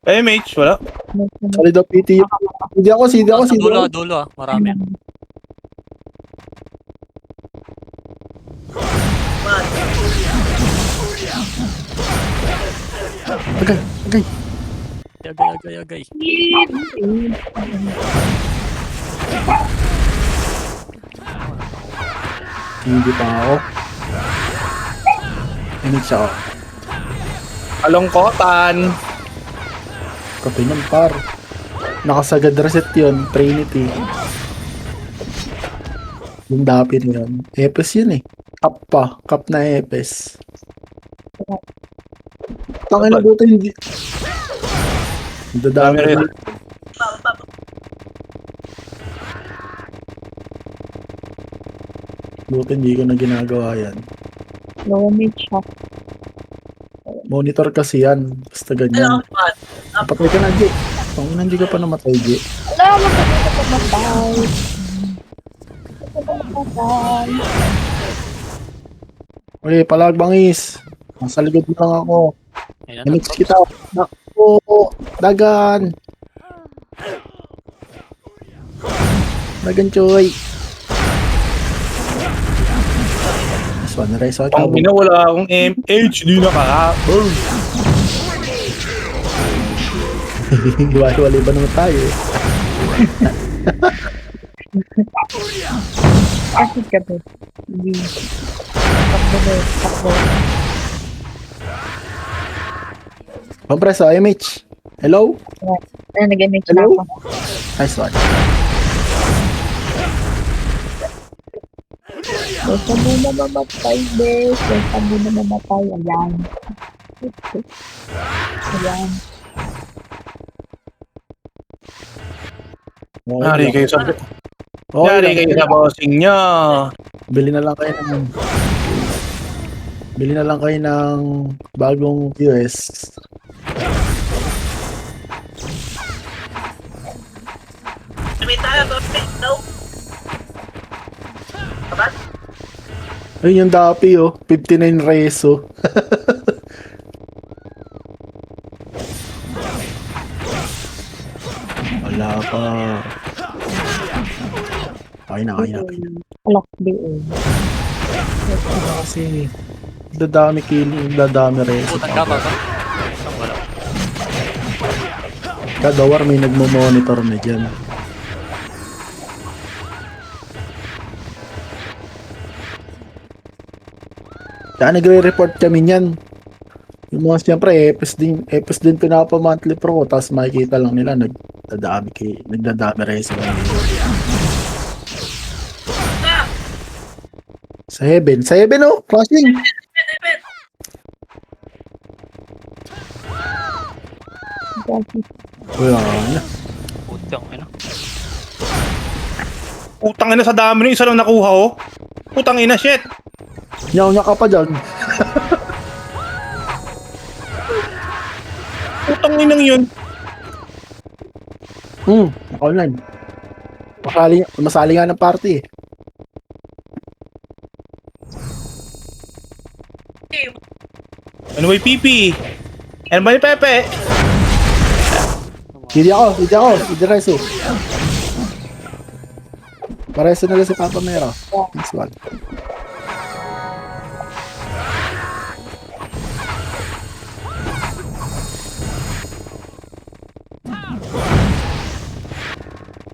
Speaker 2: MH, wala.
Speaker 1: Solid of PT. Hindi ako.
Speaker 3: Dulo ah. Marami.
Speaker 1: Agay.
Speaker 3: Agay.
Speaker 1: Hindi pa ako. Ano siya ako?
Speaker 2: Alongkotan.
Speaker 1: Kape nun par. Nakasagad reset yun. Trinity. Yung dapi na yun. Epes yun eh. Cup pa. Cup na Epes. Tangin na buto hindi. Dadami
Speaker 2: Dami rin.
Speaker 1: rin. Buto hindi ko na ginagawa yan.
Speaker 5: Low mid siya.
Speaker 1: Monitor kasi yan. Basta ganyan. Patay ka na, G. Pangin hindi ka pa namatay, G.
Speaker 5: Wala, magpapatay. Magpapatay.
Speaker 1: Uy, palagbangis. Nasa likod mo lang ako.
Speaker 3: Ayun na.
Speaker 1: Namix kita. Nako, dagan. Dagan, Choy. This one, race out.
Speaker 2: Pang ina wala akong MH. Di nakahapon.
Speaker 1: Hiwalay ba naman tayo eh?
Speaker 5: Acid ka ba? Hindi. Takbo.
Speaker 1: Kompreso, MH. Hello?
Speaker 5: Nag-image na
Speaker 1: Hello?
Speaker 5: ako.
Speaker 1: Nice one.
Speaker 5: Huwag ka muna mamatay, bes. Huwag ka muna mamatay. Ayan. Ayan.
Speaker 2: Yari kayo sa
Speaker 1: Okay
Speaker 2: Yari
Speaker 1: lang.
Speaker 2: kayo sa bossing niya.
Speaker 1: Bili na lang kayo ng bagong QS.
Speaker 6: Sabi tayo, Torte. No. Kapat?
Speaker 1: Ayun yung dapi, oh. 59 reso. Wala pa. Kain na.
Speaker 5: Alak din.
Speaker 1: Kasi dadami killing, dadami reso.
Speaker 3: Putan ka ba ba? Isang wala.
Speaker 1: Kada war may nagmo-monitor na dyan. Kaya nagre-report kami niyan. Yung mga siyempre, EPS din pinapa-monthly pro ko, tapos makikita lang nila, nagdadami reso. Sa heaven, oh, crossing. Wala na.
Speaker 3: Putang ina.
Speaker 2: Putang ina sa dami ng isa lang nakuha oh. Putang ina shit.
Speaker 1: Nyaw ka pa dyan.
Speaker 2: Putang inang yun.
Speaker 1: Online. Masali nga ng party eh.
Speaker 2: Ano ba yung PP? Ano ba yung Pepe?
Speaker 1: Hindi reso. Pareso na lang si Papa Mero. Next one.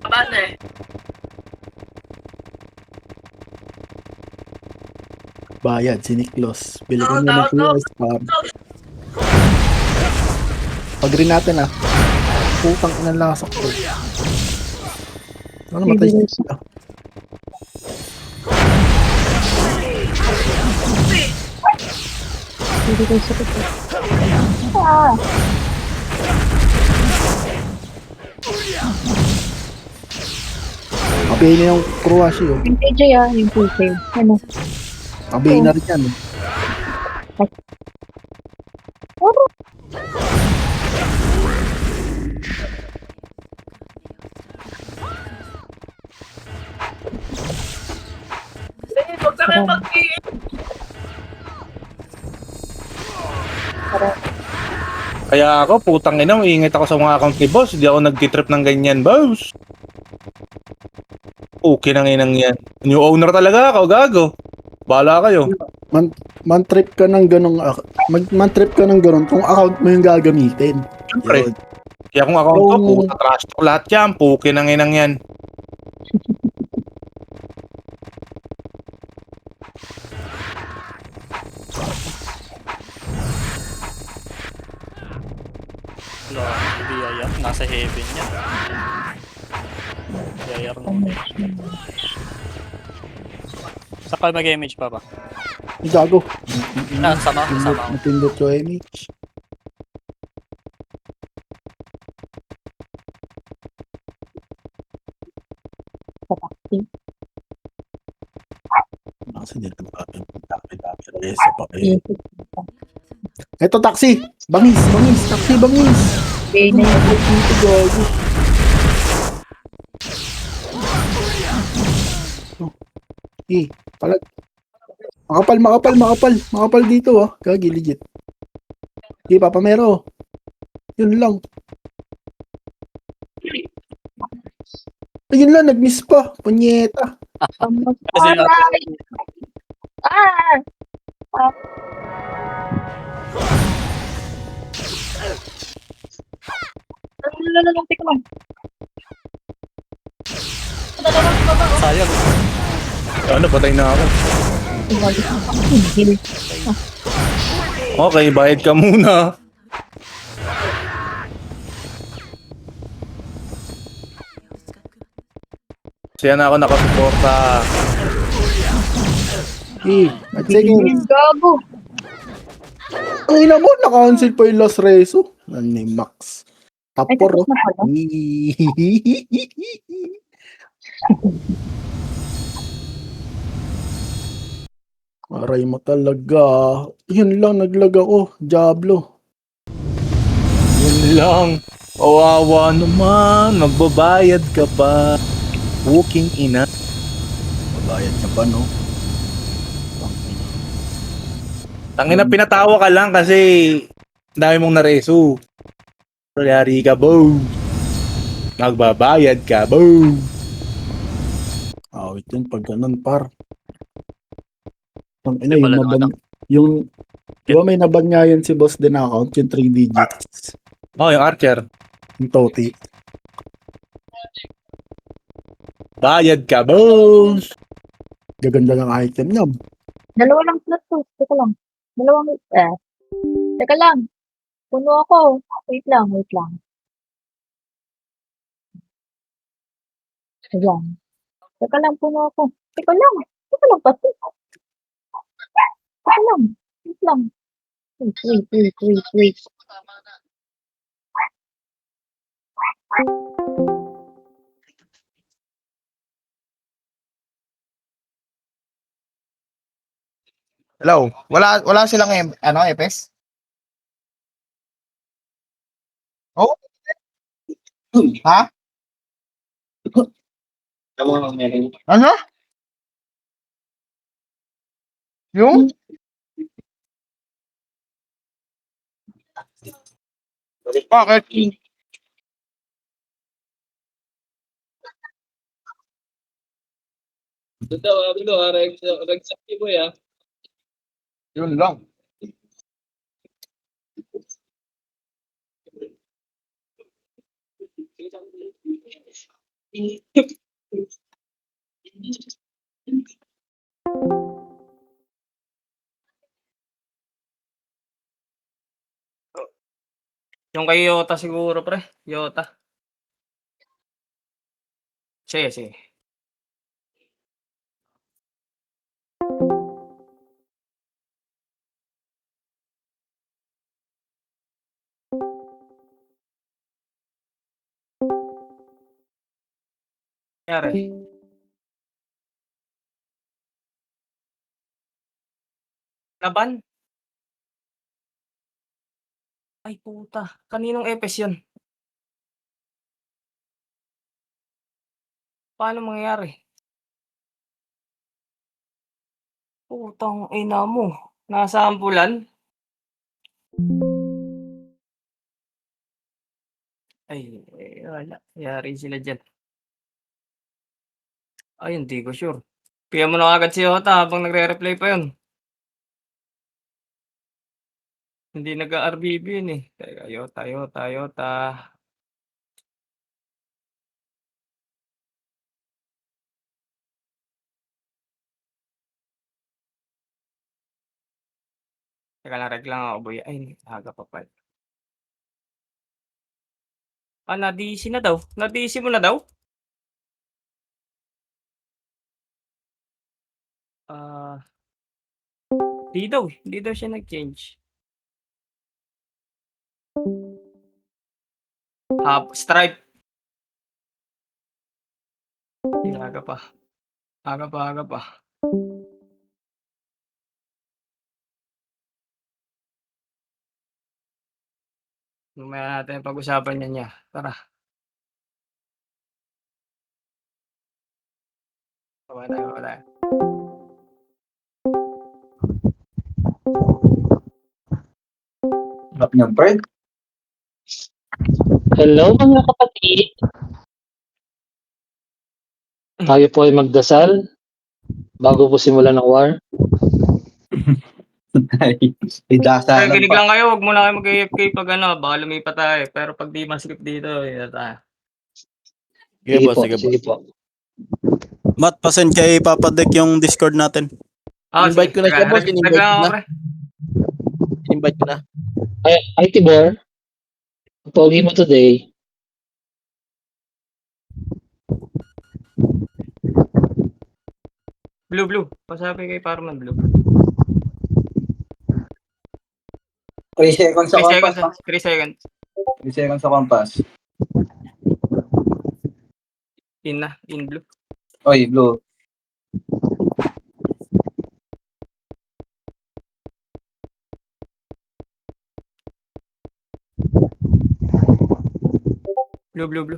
Speaker 6: Kapat na eh.
Speaker 1: Bayad, si Niklos. Bili ko
Speaker 6: No,
Speaker 1: muna ng
Speaker 6: no, no.
Speaker 1: QS para. Pag-green natin ah. Putang ina lasak ko. Ano matay siya?
Speaker 5: Hindi ko sa ito. Ah!
Speaker 1: Kapihin niya yung Croatia oh.
Speaker 5: Yung TJ yung TJ. Ano?
Speaker 1: Kapihin na rin yan eh.
Speaker 6: Sige, huwag na kayo mag-iit.
Speaker 2: Kaya ako, putang ina, iingit ako sa mga account ni boss. Hindi ako nag-trip ng ganyan, boss. Okay nang inang yan. New owner talaga ako, gago. Bahala kayo.
Speaker 1: Man-trip ka ng ganong man-trip ka ng ganon kung account mo yung gagamitin.
Speaker 2: Siyempre.
Speaker 1: Yun.
Speaker 2: Kaya kung account ko,
Speaker 1: Oo.
Speaker 2: puta trash talk lahat yan. Puki nang inang yan.
Speaker 3: Wala. BIR. Nasa heaven yan. BIR naman. Saka mag-image pa ba?
Speaker 1: Yung gago.
Speaker 3: Sama ako.
Speaker 1: Matindot ko image.
Speaker 5: Sa taxi.
Speaker 1: Kasi dito dami reso pa eh. Eto taxi! Bangis! Taxi bangis!
Speaker 5: Okay na yun.
Speaker 1: Dito gago. Palag. Makapal dito ah. Gagi legit. Papa Mero. Yun lang. Ayun lang, nag-miss pa. Punyeta.
Speaker 3: Kasi
Speaker 5: Ah! Tika lang.
Speaker 3: sayang.
Speaker 2: Ano, patay na ako.
Speaker 5: Hindi.
Speaker 2: Okay, bayad ka muna. Siya na ako nakasuporta.
Speaker 1: At sige.
Speaker 5: Gago.
Speaker 1: Ay na mo, naka-cancel pa yung last reso. Ano ni Max?
Speaker 5: Ay,
Speaker 1: Tapor.
Speaker 5: tapos na pala.
Speaker 1: Aray mo talaga. Yun lang, naglag ako. Diablo.
Speaker 2: Yun lang. Kawawa naman. Magbabayad ka pa. Walking ina.
Speaker 1: Mabayad ka pa, no?
Speaker 2: Tangina, pinatawa ka lang kasi dami mong nareso. Pero yari ka, boom. Magbabayad ka, boom.
Speaker 1: Awit yun pag ganun, par. Ang ina,
Speaker 3: Di
Speaker 1: yung
Speaker 3: pala
Speaker 1: naban, yung, di ba may naban nga yun si boss din na account, yung 3 digits,
Speaker 2: Oh, yung Archer.
Speaker 1: yung Toti.
Speaker 2: Bayad ka, boom.
Speaker 1: Gaganda ng item niya.
Speaker 5: Dalawa lang slot to. Teka lang. Teka lang. Puno ako. Wait lang. Ayan. Teka lang, puno ako. Teka lang pati. Teka lang. Wait lang. Wait.
Speaker 7: Hello? Wala silang EPS? Oh? Ha? Ano? Yung? Bakit? Yun lang.
Speaker 8: Yung kay Yota siguro, pre. Yota. Sige. Nangyari. Laban? Ay, puta. Kaninong epes yun? Paano mangyayari? Putang ina mo. Nasa ambulan? Ay, wala. Yari sila dyan. Ay, hindi ko sure. PM mo na agad si Yota habang nagre-reply pa yun. Hindi nag-RBB yun eh. Teka, Yota. Teka lang, reglang ako, boy. Ay, aga pa pala. Na-DC na daw. Na-DC mo na daw? Hindi daw siya nag-change. Stripe. Aga pa. Mamaya natin pag-usapan niya. Tara. Baba tayo.
Speaker 4: Sarap niyan, pre.
Speaker 9: Hello mga kapatid. Tayo po ay magdasal bago po simulan ng war.
Speaker 4: Ay,
Speaker 8: Pero
Speaker 4: dasalan
Speaker 8: kinig
Speaker 4: pa.
Speaker 8: lang kayo, huwag muna kayo mag-AFK pag baka lumipat tayo. Pero pag di ma-script dito, yun tayo.
Speaker 9: Sige po.
Speaker 3: Matt, pasend kay Papa Deck yung Discord natin.
Speaker 2: Invite ko na siya, boss.
Speaker 8: Invite lang ako, pre.
Speaker 2: Invite ko na.
Speaker 9: Ay Tibor, ang pogi mo today.
Speaker 8: Blue. Pasabi kay Parman Blue.
Speaker 4: 3 seconds sa
Speaker 8: 3
Speaker 4: compass.
Speaker 8: seconds. 3 seconds.
Speaker 4: 3 seconds sa compass.
Speaker 8: In na. In blue.
Speaker 4: Oy, blue.
Speaker 8: Blue.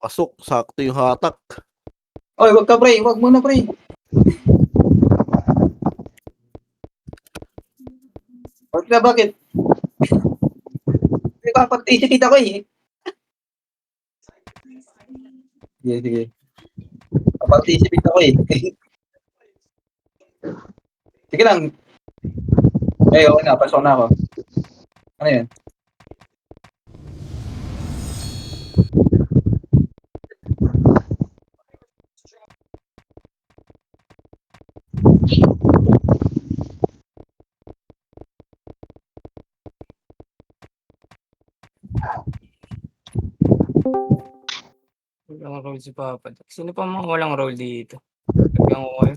Speaker 10: Pasok, sakto yung hatak.
Speaker 4: Oy, wag ka pre. Wag muna pre. Wag ka, bakit? Ipapag-isip ako eh. Sige. Papag-isip ako eh. Sige lang. Eh, okay na. Pasok na ako. Ano yan?
Speaker 8: Walang role si Papa. Sino pa mga walang role dito? Bigyan ko kayo.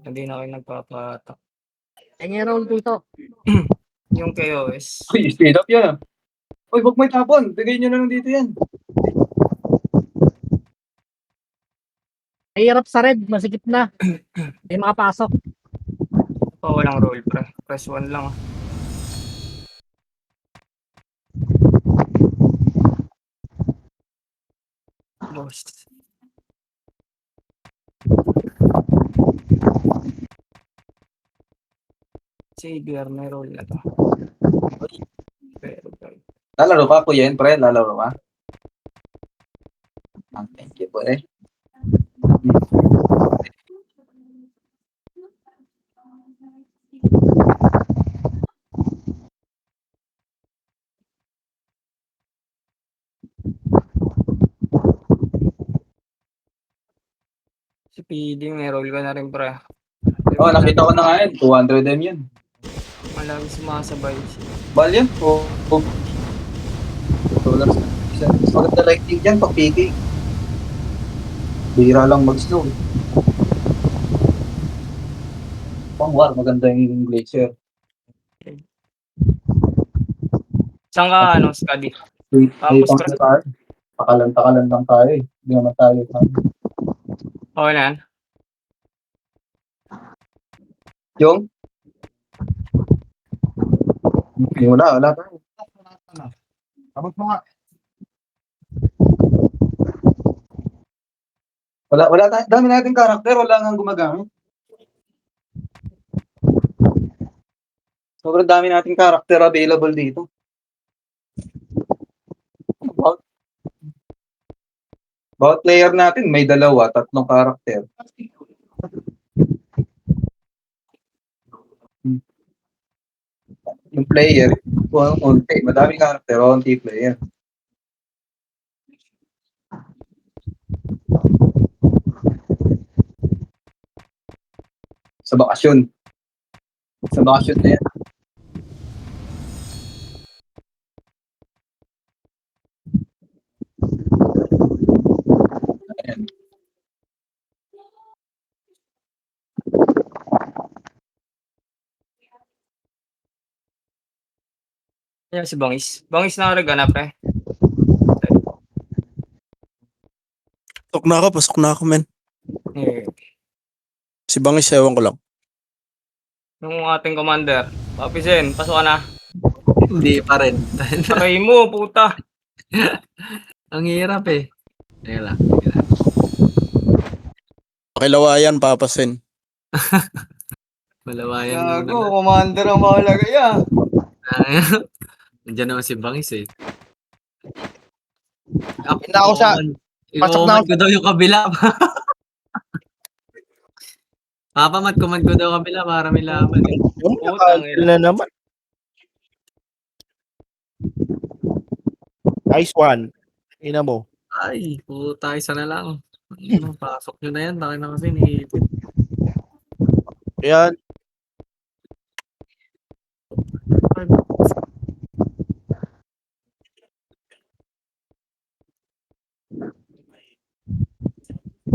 Speaker 8: Hindi na kayo nagpapatak.
Speaker 5: Kanya roll dito.
Speaker 8: Yung KOS.
Speaker 4: Uy, speed up yan ah. Uy, wag mo itapon. Bigay nyo na lang dito yan.
Speaker 5: Mahirap sa red, masikip na. Hindi makapasok.
Speaker 8: Pa walang role pre. Press 1 lang. Boss. Savior, may role na to. Pero,
Speaker 4: Lalaro ka, Kuya Yen, pre. Lalaro ka. Thank you po eh.
Speaker 8: si PD, may role ka na rin pre.
Speaker 4: Oh, nakita ko na nga yan. 200M yun.
Speaker 8: Malami sumasabay siya.
Speaker 4: Bal yan. Oh. Dollars na. Maganda lighting dyan pag PK. Bira lang mag-slow. Pang war, maganda yung glacier.
Speaker 8: Saan ka, Scuddy?
Speaker 4: Tapos
Speaker 8: Tapos,
Speaker 4: na tayo. Pakalan lang tayo eh. Hindi naman tayo.
Speaker 8: Okay na yan.
Speaker 4: Yung? Wala tayo.
Speaker 7: Abot mo nga.
Speaker 4: Wala tayo. Dami natin karakter, wala nga gumagamit. Sobrang dami nating karakter available dito. Bawat player natin may 2, 3 karakter. Yung player, unti, madaming karakter, unti player. Sa bakasyon na yan. Ayan.
Speaker 8: Yan si Bangis. Bangis na naghanap eh.
Speaker 10: Pasok na ako, men.
Speaker 8: Eh,
Speaker 10: Si Bangis, ewan ko lang.
Speaker 8: yung ating commander. Papi Zen, pasok ka na.
Speaker 2: Hindi pa rin.
Speaker 8: Aray mo, puta.
Speaker 2: Ang hirap eh. Teka lang.
Speaker 10: Pakilawayan, papasin.
Speaker 2: Malawayan
Speaker 8: Gago, commander ang mahalaga yan.
Speaker 2: Nandiyan naman si Bangis eh.
Speaker 7: Hindi ako sa... Pasok na
Speaker 2: I-command ko daw yung kabila. Papamat-command ko daw kabila para may laban eh.
Speaker 8: Putang ina.
Speaker 10: Na naman. Nice one. Ina mo.
Speaker 2: Ay, puta, isa na lang. Ano, pasok nyo na yan. Bakit na kasi niipit.
Speaker 10: Ayan.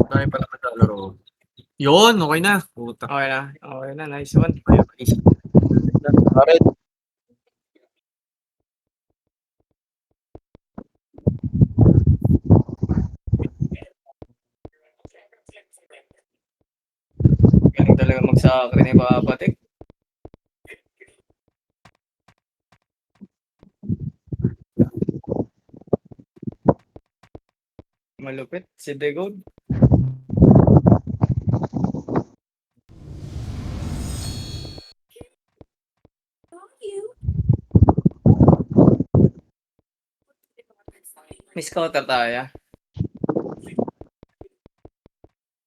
Speaker 3: Dahil pala kadalaro. Yun, okay na. Puta.
Speaker 8: Okay na. Okay na. Nice one.
Speaker 10: Alright.
Speaker 8: Galing talaga magsakri ni Papatik. Malupit si Degod. May scouter tayo.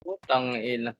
Speaker 8: Putang ina.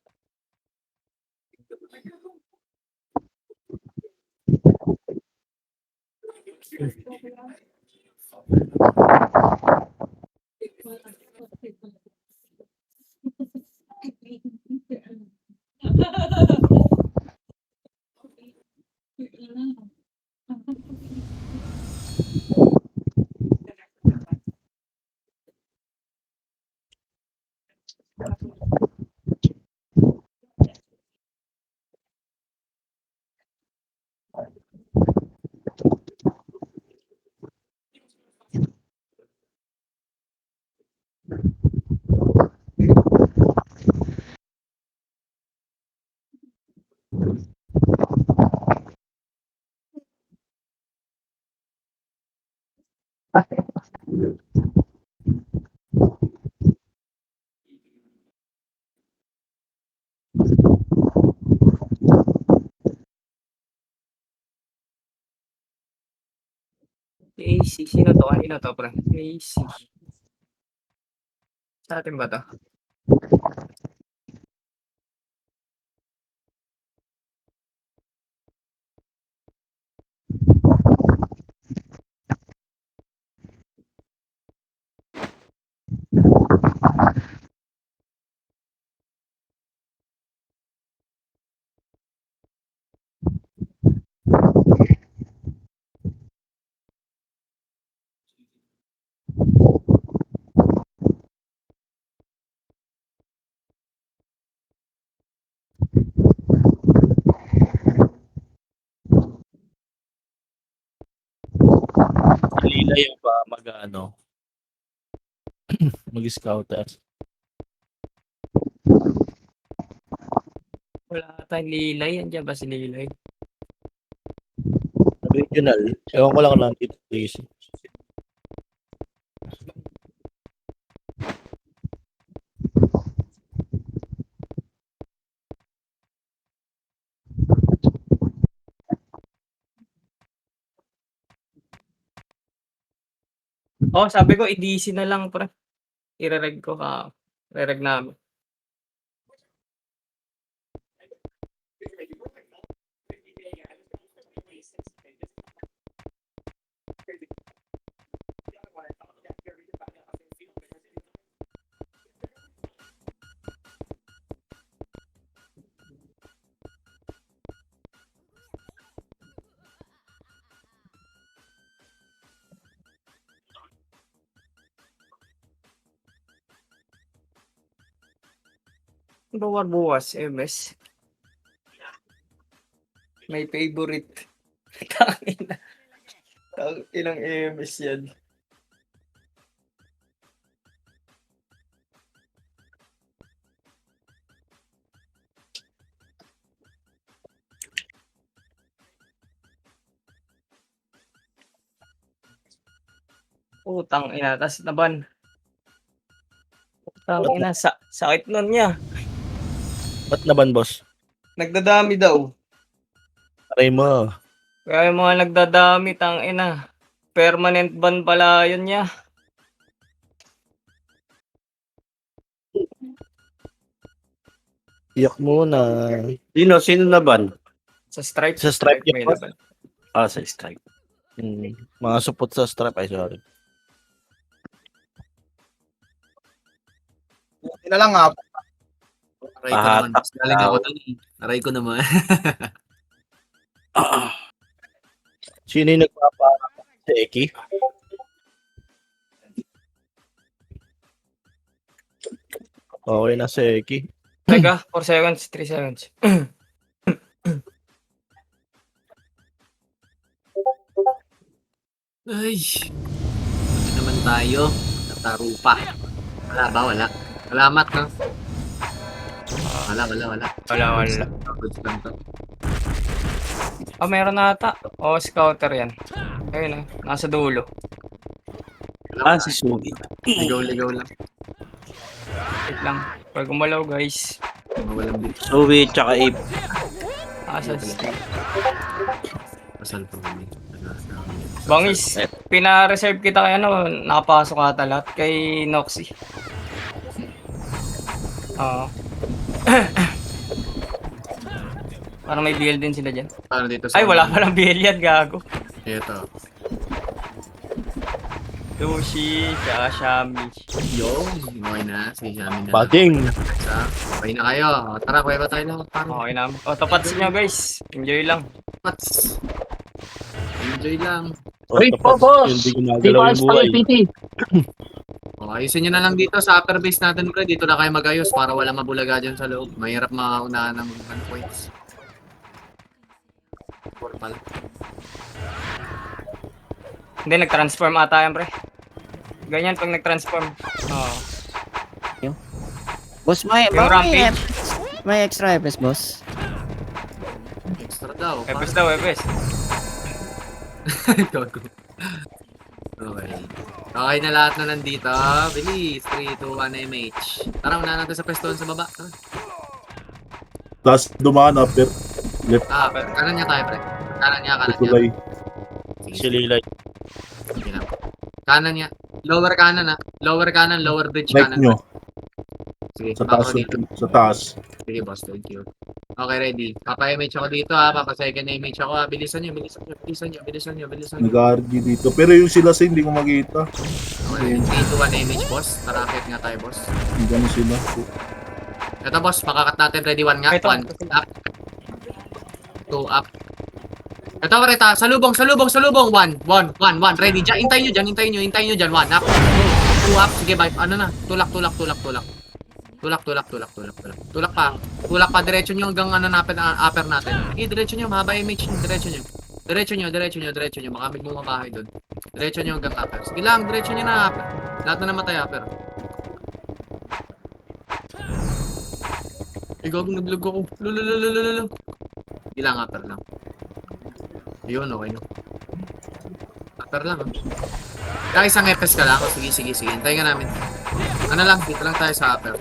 Speaker 8: AC. Sino to? Kanino to, pre? AC. Sa atin ba to?
Speaker 3: Lila yung pa mag-ano. Mag-scouter.
Speaker 8: Wala tayong Lilay. Andiyan ba si Lilay?
Speaker 3: Regional. Ewan ko lang lang dito, please.
Speaker 8: Oh, sabi ko, i-DC na lang, pre. I-reg ko ka. Re-reg namin. Bawar buwas, MS. May favorite. Tangina. Tanginang MS yan. Utang ina, tas naban. Utang ina, sakit nun niya.
Speaker 3: Ba't naban, boss?
Speaker 8: Nagdadami daw.
Speaker 3: Aray mo.
Speaker 8: Kaya yung mga nagdadami, tang ina. Permanent ban pala yun niya.
Speaker 3: Iyak muna.
Speaker 10: Sino naban?
Speaker 8: Sa stripe.
Speaker 3: Sa stripe
Speaker 8: may
Speaker 3: yun,
Speaker 8: laban.
Speaker 10: Sa strike.
Speaker 3: Mga supot sa strap. Ay, sorry.
Speaker 7: Buti na lang nga.
Speaker 6: Aray ko naman.
Speaker 10: Pahatak
Speaker 6: Galing ako
Speaker 10: daw.
Speaker 6: dun. Aray ko naman.
Speaker 3: Sino yung nagpaparap sa Eki?
Speaker 10: Okay na si Eki.
Speaker 8: Teka, 4 seconds, 3 seconds.
Speaker 6: Ay. Ito naman tayo. Nataro pa. Wala ba? Wala. Salamat, no? Wala.
Speaker 8: Wala.
Speaker 6: Goods lang to.
Speaker 8: Meron na ata. Scouter yan. Ayun nasa dulo.
Speaker 10: Si Sugi.
Speaker 6: Ligaw lang.
Speaker 8: Wait lang. Pag gumalaw guys.
Speaker 6: Walang bit.
Speaker 10: Sugi tsaka Ape.
Speaker 8: Asa
Speaker 6: Pasal pa kami.
Speaker 8: Bangis, pina-reserve kita kay nakapasok ata lahat kay Noxy. Oo. Parang may BL din sila dyan.
Speaker 6: Paano dito sa...
Speaker 8: Ay, wala palang BL yan, gago.
Speaker 6: Ito.
Speaker 8: Lucy, tsaka Shami.
Speaker 6: Yo, okay na. Sige, namin na.
Speaker 10: Bading.
Speaker 6: Okay na kayo. Tara, kuya ba tayo lang?
Speaker 8: Okay na. Tapats nyo guys. Enjoy lang.
Speaker 6: Pats. Enjoy lang.
Speaker 9: Wait po, boss!
Speaker 10: Hindi
Speaker 9: Di
Speaker 10: gumagalaw
Speaker 9: ba
Speaker 10: yung buhay.
Speaker 9: PT?
Speaker 6: O, ayusin nyo na lang dito sa upper base natin, bro. Dito na kayo mag-ayos para wala mabulaga dyan sa loob. Mahirap makaunahan ng points. 4 pala.
Speaker 8: Hindi, nag-transform ata yan, pre. Ganyan pag nag-transform. Oo.
Speaker 11: Boss, may
Speaker 8: Yung rampage.
Speaker 11: may extra FPS, boss.
Speaker 6: Extra daw.
Speaker 8: Epes daw, epes.
Speaker 6: Gago. Okay. Okay na lahat na nandito. Bilis. 3, 2, 1 MH. Tara, unahan natin sa pwesto sa baba. Tara.
Speaker 7: Tapos dumaan upper.
Speaker 6: Kanan niya tayo, pre. Kanan niya.
Speaker 7: Tulay.
Speaker 10: Si Lilay.
Speaker 6: Sige lang. Kanan niya. Lower kanan, Lower kanan, lower bridge
Speaker 7: Right
Speaker 6: kanan.
Speaker 7: nyo.
Speaker 6: Sige,
Speaker 7: Sa taas.
Speaker 6: papa dito.
Speaker 7: Sa taas.
Speaker 6: Sige, boss. Thank you. Okay, ready. Papa-MH ako dito, Papa second MH ako, Bilisan nyo.
Speaker 7: Nag-RG dito. Pero yung sila sa hindi ko makita.
Speaker 6: Okay, 3, 2, 1 MH, boss. Tara, akit nga tayo, boss.
Speaker 7: Hindi ano sila.
Speaker 6: Ito, boss. Pakakat natin. Ready, 1 nga.
Speaker 8: Ito.
Speaker 6: 1. Up. 2, up. Ito, Marita. Salubong. 1. Ready. Diyan. Hintayin nyo dyan. 1. Up. 2, up. Sige, bye. Ano na? Tulak pa. Tulak pa. Diretso nyo hanggang upper natin. Diretso nyo. Mahaba image nyo. Diretso nyo. Baka may bumabahay doon. Diretso nyo hanggang upper. Sige lang. Diretso nyo na upper. Lahat na namatay upper. Gagong naglag ako. Lulululululul. Sige lang. Upper lang. Yun. Okay no. Upper lang. Guys, ang FS ka lang. Sige. Hintayin ka namin. Ano lang. Dito lang tayo sa upper.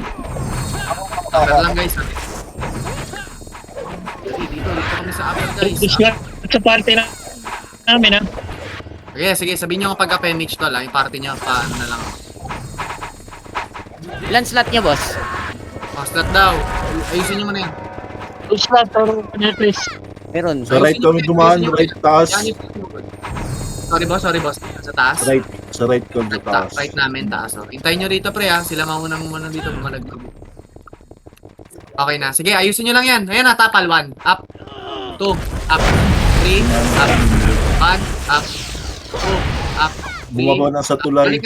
Speaker 6: Upper lang guys. Dito kami sa upper guys.
Speaker 9: Sa party na namin,
Speaker 6: Sige, sabihin nyo kapag ka-PMH to lang, yung party nyo, paano na lang.
Speaker 11: Ilan slot niya, boss?
Speaker 6: Slot daw. Ayusin nyo muna yan.
Speaker 9: Slot or please.
Speaker 11: Meron.
Speaker 7: Sa right kami dumaan. Right taas.
Speaker 6: Sorry boss. Sa taas?
Speaker 7: Right. Sa right kami sa taas.
Speaker 6: Right namin, taas. Hintayin nyo rito pre Sila mauna dito, bumalagdag. Okay na. Sige, ayusin nyo lang yan. Ayan tapal. 1. Up. 2. Up. 3. Up. 1. Up. 2. Up.
Speaker 7: Bumaba na sa tulay.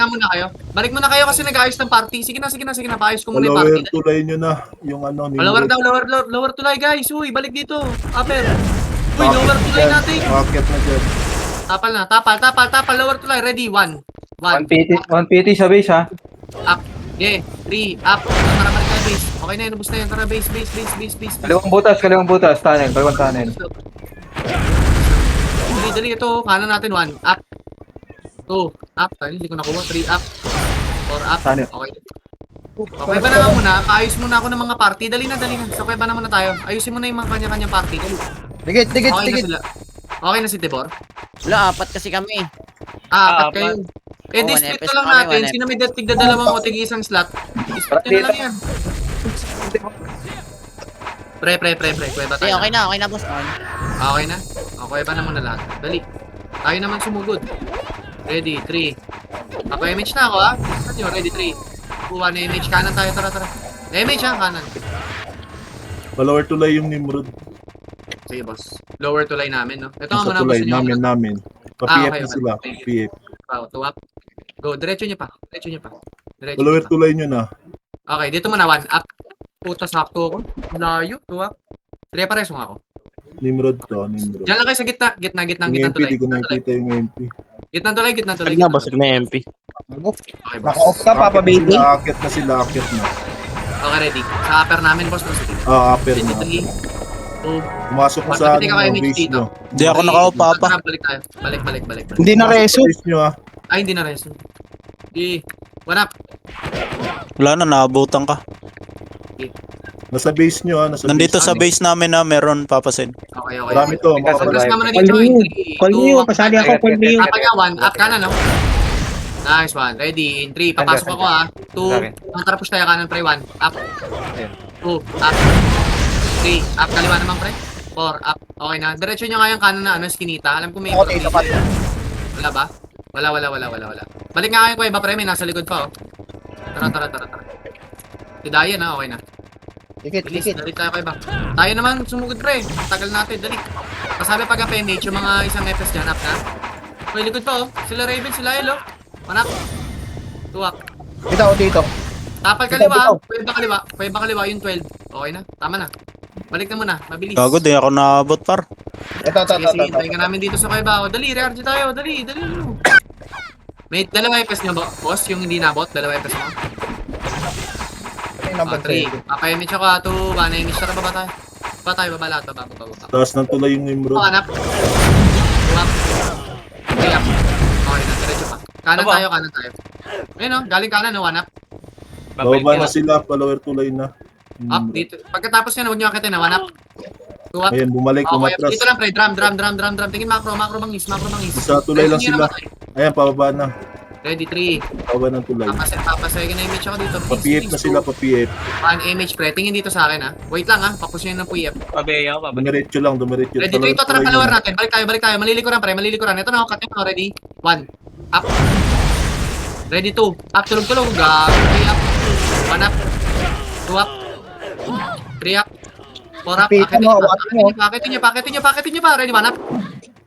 Speaker 6: Balik muna kayo kasi nag-ayos ng party. Sige na. Paayos ko muna yung
Speaker 7: Lower
Speaker 6: party.
Speaker 7: tulay nyo na. Yung ano.
Speaker 6: Lower tulay guys. Uy, balik dito. Upper. Uy, lower tulay natin.
Speaker 7: Bakit na dyan.
Speaker 6: Tapal. Lower tulay. Ready? 1.
Speaker 4: 1 PT sa base ha.
Speaker 6: Up. Yeah. 3. Up. Tara, balik tayo base. Okay na yun. Ubus na yan. Tara, base.
Speaker 4: Kaliwang butas, tunnel, baliwang tunnel.
Speaker 6: Dali. Ito. Kanan natin. 1. Up. 2. Up. Hindi ko nakuha. 3. Up. 4. Up.
Speaker 4: Tunnel.
Speaker 6: Okay. Okay ba naman muna? Kaayos muna ako ng mga party. Dali na. So, kaya ba naman na tayo? Ayusin mo na yung mga kanya-kanyang party. Dali.
Speaker 11: Digit.
Speaker 6: Okay na sila. Okay na si Tibor?
Speaker 11: Wala, 4 kasi kami.
Speaker 6: Apat kayo.
Speaker 11: Oh,
Speaker 6: Dispute
Speaker 11: 1
Speaker 6: na lang
Speaker 11: kami,
Speaker 6: natin.
Speaker 11: 1
Speaker 6: Sino may tigda dalawang o tig-isang slot? Dispute na lang yan. Pre. Kuya ba tayo?
Speaker 11: Okay na, boss.
Speaker 6: Okay na? Okay ba naman na lahat? Dali. Tayo naman sumugod. Ready, 3. Ako image na ako Saan nyo? Ready, 3. 2, 1 image. Kanan tayo, tara. Image kanan.
Speaker 7: Lower tulay yung Nimrod.
Speaker 6: Sige boss. Lower tulay namin, no? Ito nga
Speaker 7: Sa
Speaker 6: muna
Speaker 7: tulay
Speaker 6: gusto nyo.
Speaker 7: namin. Pa-PF na sila. PF.
Speaker 6: To up. Go, diretso nyo pa.
Speaker 7: Lower tulay nyo na.
Speaker 6: Okay, dito muna 1 up. Puta, sakto ako. Layo, 2 up. 3 pares mo ako.
Speaker 7: Nimrod to, Nimrod.
Speaker 6: Diyan lang kayo sa gitna. Gitna
Speaker 7: Yung MP,
Speaker 6: tulay.
Speaker 7: di ko nakikita yung MP.
Speaker 6: Gitna tulay.
Speaker 10: Basag na, basag na yung MP.
Speaker 6: Okay, boss.
Speaker 10: Naka-off ka, Papa Baby.
Speaker 7: Akit na sila, akit na.
Speaker 6: Okay, ready. Sa upper namin, boss. No? Sige.
Speaker 7: Upper na.
Speaker 6: 3, 2,
Speaker 7: Pumasok mo sa
Speaker 6: Pati ka kayo
Speaker 7: base
Speaker 6: dito.
Speaker 7: nyo.
Speaker 10: Hindi ako naka-off, Papa.
Speaker 6: Balik tayo. Balik.
Speaker 10: Hindi na reso.
Speaker 7: Base nyo
Speaker 6: Ay, hindi na reso. Di. 1 up.
Speaker 10: Wala na, naabutan ka.
Speaker 7: Nasa base nyo nasa
Speaker 10: Nandito
Speaker 7: base.
Speaker 10: sa base namin na meron, Papa Sen.
Speaker 6: Okay.
Speaker 7: Marami to, mga
Speaker 6: Pagkas
Speaker 7: kapatid.
Speaker 6: naman na dito.
Speaker 10: Call me yung, pasali ako, call me yung.
Speaker 6: Kapag 1 up ka na, no? Nice one. Ready. In 3. Papasok ako, 2. Ang tara push tayo kanan, pre. 1. Up. 2. Up. 3. Up. Kaliwa naman, pre. 4. Up. Okay na. Diretso nyo nga yung kanan na skinita. Alam ko may ikot dito. Wala ba? Wala. Balik nga kayo, kuya. Pre, may nasa likod pa, oh. Tara. Si Dayan, okay na. Dikit. Dali tayo kay ba? Tayo naman sumugod, pre. Tagal natin, dali. Kasabi pag appendage, yung mga isang FS dyan, up na. Okay, likod pa, oh. Sila Raven, sila Elo. Manak. Tuwak.
Speaker 10: Dito.
Speaker 6: Tapal kaliwa. Pwede ba kaliwa yung 12. Okay na. Tama na. Balik na muna. Mabilis.
Speaker 10: Gago, di ako naabot, par.
Speaker 6: Sige. Tayo ka namin dito sa Kuweba. Dali, re-RG tayo. Dali. May dalawa FS nyo, boss. Yung hindi nabot. Dalawa FS mo. 3. Papayamit siya ka. 2. Banayamit siya ka. Baba tayo. Baba lahat. Baba.
Speaker 7: Taas ng tulay yung Nimrod.
Speaker 6: Hanap. 2 up. 3 up. Okay na. Diretso pa. Kanan tayo. Ayun, oh. Galing kanan. 1 up.
Speaker 7: Bababa na sila, follower tulay na.
Speaker 6: Up dito. Pagkatapos yan, huwag nyo akitin na. 1 up. 2 up.
Speaker 7: Ayan, bumalik,
Speaker 6: Okay,
Speaker 7: umatras.
Speaker 6: dito lang, pre. Drum. Tingin macro bangis.
Speaker 7: Sa tulay lang sila. Ayan, pababa na.
Speaker 6: Ready, 3.
Speaker 7: Pababa ng tulay.
Speaker 6: Papasay ka na image ako dito.
Speaker 7: Pa-PF na sila, pa-PF.
Speaker 6: 1 image, pre. Tingin dito sa akin, ha. Wait lang, ha. Papush nyo ng PF.
Speaker 8: Pabeya ako,
Speaker 7: Dumiretso lang.
Speaker 6: Ready, 3. Ito, tara palawer natin. Balik tayo. Malilikuran, pre. Ito na, cut nyo. Ready? 1. Up. Ready, 2. Up, tulog. 3 up. 1 up. 2 up. 3 up. 4 up. Pakitin nyo pa. Ready, 1 up.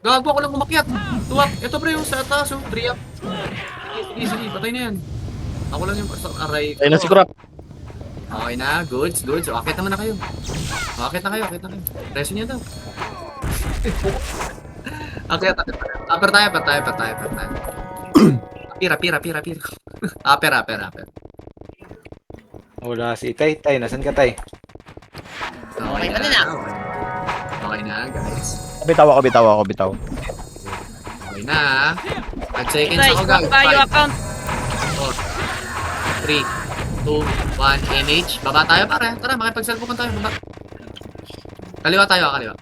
Speaker 6: Gago ako lang umakyat. 2 up. Ito, pre, yung sa taas. 3 up. Sige. Patay na yan. Ako lang yung aray.
Speaker 10: Ayun na si Kurap.
Speaker 6: Okay na. Goods. Akit naman na kayo. Akit na kayo. Reso niya daw. Akit. Upper tayo. Pira. Upper.
Speaker 2: Wala si Tay. Nasan ka, Tay?
Speaker 11: Okay ka na.
Speaker 6: Okay na, guys.
Speaker 10: Bitaw ako.
Speaker 6: Okay na. 5 seconds ako, guys. 5, 4, 3, 2, 1, MH. Baba tayo, pare. Tara, makipag-cellphone tayo. Baba. Kaliwa tayo, kaliwa.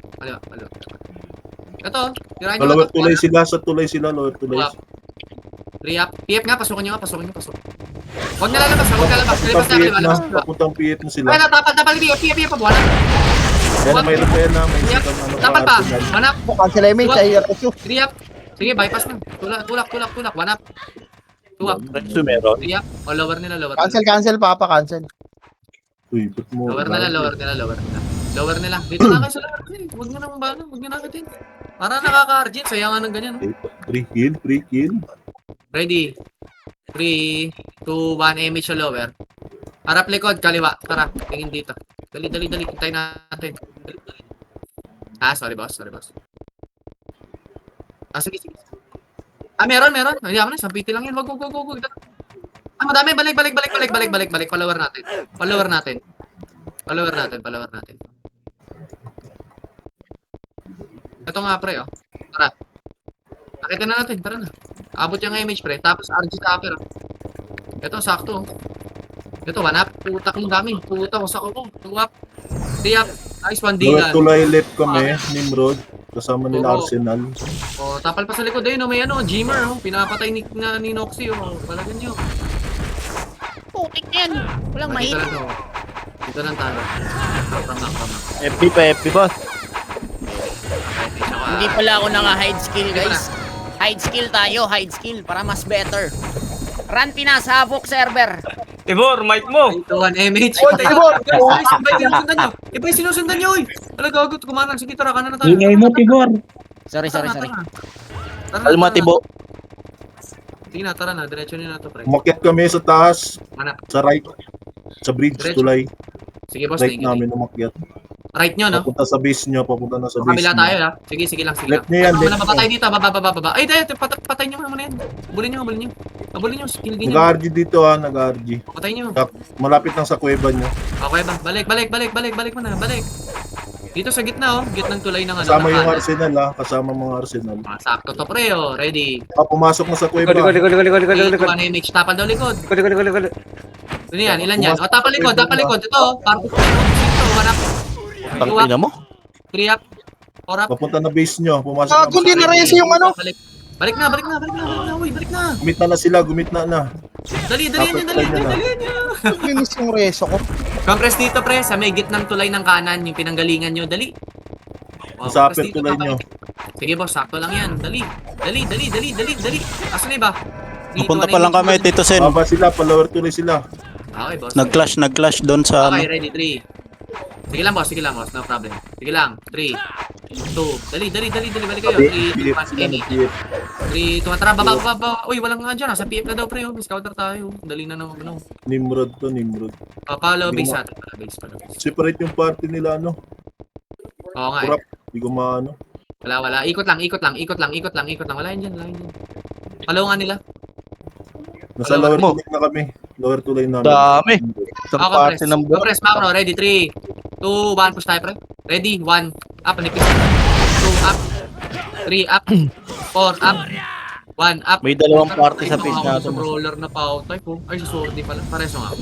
Speaker 6: Ito, tirahin nyo.
Speaker 7: Lower tulay sila, sa tulay sila, lower tulay.
Speaker 6: 3 up. PF nga, pasukin nyo. Huwag na lalabas. Kalibas na.
Speaker 7: Papuntang PF na sila.
Speaker 6: Ay, tapal. PF pa, buwan.
Speaker 7: Yan, mayroon pa yan na. May
Speaker 6: Yep.
Speaker 7: isang ano
Speaker 6: Tapal pa.
Speaker 7: Arsenal.
Speaker 6: 1 up.
Speaker 10: Cancel image,
Speaker 6: 3 up. Sige, bypass na. Tulak. 1 up. 2 up.
Speaker 10: Reso meron.
Speaker 6: 3 up. O, lower nila.
Speaker 10: Cancel, Papa, cancel.
Speaker 7: Uy, ba't mo?
Speaker 6: Lower nila. Dito na kayo sa lower. Huwag nyo nang bala. Huwag nyo nakitin. Para nakaka-argent. Sayangan ng ganyan.
Speaker 7: Free kill.
Speaker 6: Ready. 3, 2, 1. Image sa lower. Harap likod. Kaliwa. Tara. Tingin dito. Dali. Hintayin natin. Sorry boss. Sige. Meron. Hayaan mo na. Sampiti lang yan. Wag. Madami. Balik. Follower natin. Ito nga, pre, oh. Tara. Nakita na natin. Tara na. Abot yung image, pre. Tapos RG sa upper, oh. Ito, sakto, oh. Ito, 1 up. Putak ng dami. Putak, wasak ako. 2 up. 3 up. Nice, 1
Speaker 7: Lower
Speaker 6: dilan.
Speaker 7: tulay left kami, Nimrod. Kasama nila
Speaker 6: Oo.
Speaker 7: Arsenal.
Speaker 6: Oh, tapal pa sa likod ayun, may Jimmer, pinapatay ni Noxy, Palagan nyo.
Speaker 11: Putik na yan. Walang mahit.
Speaker 6: Dito lang tayo. Tama.
Speaker 10: FP pa, boss.
Speaker 11: Hindi pala ako naka-hide skill, guys. Hide skill para mas better. Run Pinas, Havoc server.
Speaker 8: Tibor, mic mo!
Speaker 6: Ito, 1 MH. Iba yung sinusundan nyo, oy. Gagot, kumanang. Sige, tara, kanan na tayo.
Speaker 11: Sorry.
Speaker 10: Alma, Tibo.
Speaker 6: Sige na, tara na. Diretso nyo na to, pre.
Speaker 7: Umakyat kami sa taas,
Speaker 6: Hanap.
Speaker 7: sa right. Sa bridge,
Speaker 6: Diretso.
Speaker 7: tulay.
Speaker 6: Sige boss,
Speaker 7: Right
Speaker 6: thank you.
Speaker 7: namin umakyat.
Speaker 6: Right nyo, no?
Speaker 7: Papunta sa base nyo, papunta na sa base
Speaker 6: Kabila
Speaker 7: nyo.
Speaker 6: tayo, ha? Sige, sige lang, sige lang.
Speaker 7: Left nyo yan, left
Speaker 6: Baba
Speaker 7: nyo.
Speaker 6: tayo dito, baba. Ay, dahil, patay nyo muna yan. Abulin nyo. Abulin nyo, skill din nyo.
Speaker 7: Nag-RG dito nag-RG.
Speaker 6: Patay nyo.
Speaker 7: Malapit lang sa kuweba nyo.
Speaker 6: Okay ba? Balik mo na, balik. Dito sa gitna, oh. Gitnang tulay ng ano.
Speaker 7: Kasama
Speaker 6: ng
Speaker 7: yung
Speaker 6: kanan.
Speaker 7: Arsenal kasama mga Arsenal.
Speaker 6: Sakto to, pre, oh. Ready.
Speaker 7: Pumasok na sa kuweba.
Speaker 8: Likod.
Speaker 6: Ito, ano yung mix? Tapal daw likod. Ano yan? Ilan yan? O, tapal likod. Ito, oh. Parang ito, warap.
Speaker 10: Tangina mo.
Speaker 6: 3 up. 4 up.
Speaker 7: Papunta na base nyo. Pumasok
Speaker 10: Ah, kung di na rin yung ano.
Speaker 6: Balik na. Uy, balik na.
Speaker 7: Gumitna na.
Speaker 6: Dali nyo.
Speaker 10: Linis yung reso ko.
Speaker 6: Compress dito, pre, sa may gitnang tulay ng kanan, yung pinanggalingan nyo. Dali. Oh,
Speaker 7: Sa
Speaker 6: compress
Speaker 7: upper
Speaker 6: dito,
Speaker 7: tulay
Speaker 6: papay.
Speaker 7: nyo.
Speaker 6: Sige, boss, sakto lang yan. Dali. Asan na iba?
Speaker 10: Napunta pa lang kami, Tito Sen.
Speaker 7: Baba sila, pa-lower tulay sila.
Speaker 6: Okay, boss.
Speaker 10: Nag-clash doon sa
Speaker 6: Okay, ready, 3. Sige lang, boss. No problem. Sige lang. 3, 2. Dali. Balik kayo. 3, 2, 1, Amy. 3, 2, 1. Tara, baba. Uy, walang nga dyan. Nasa PF na daw, pre. Miss counter tayo. Dali na naman.
Speaker 7: Nimrod.
Speaker 6: Palo base natin. Base.
Speaker 7: Separate yung party nila,
Speaker 6: Oo nga, eh.
Speaker 7: Kurap. Hindi ko maano.
Speaker 6: Wala. Ikot lang. Wala yan dyan. Palungan nila.
Speaker 7: Nasa
Speaker 6: Wala,
Speaker 7: lower
Speaker 10: mo.
Speaker 7: tulay na kami. Lower tulay namin.
Speaker 10: Dami. Isang party ng buwan.
Speaker 6: Compress, macro. Ready, 3, 2, 1. Push tayo, pre. Ready, 1. Up, manipis. 2, up. 3, up. 4, up. 1, up.
Speaker 10: May dalawang party sa page
Speaker 6: natin.
Speaker 10: natin.
Speaker 6: Roller na pa type po. Ay, si Sordy pala. Pareso nga.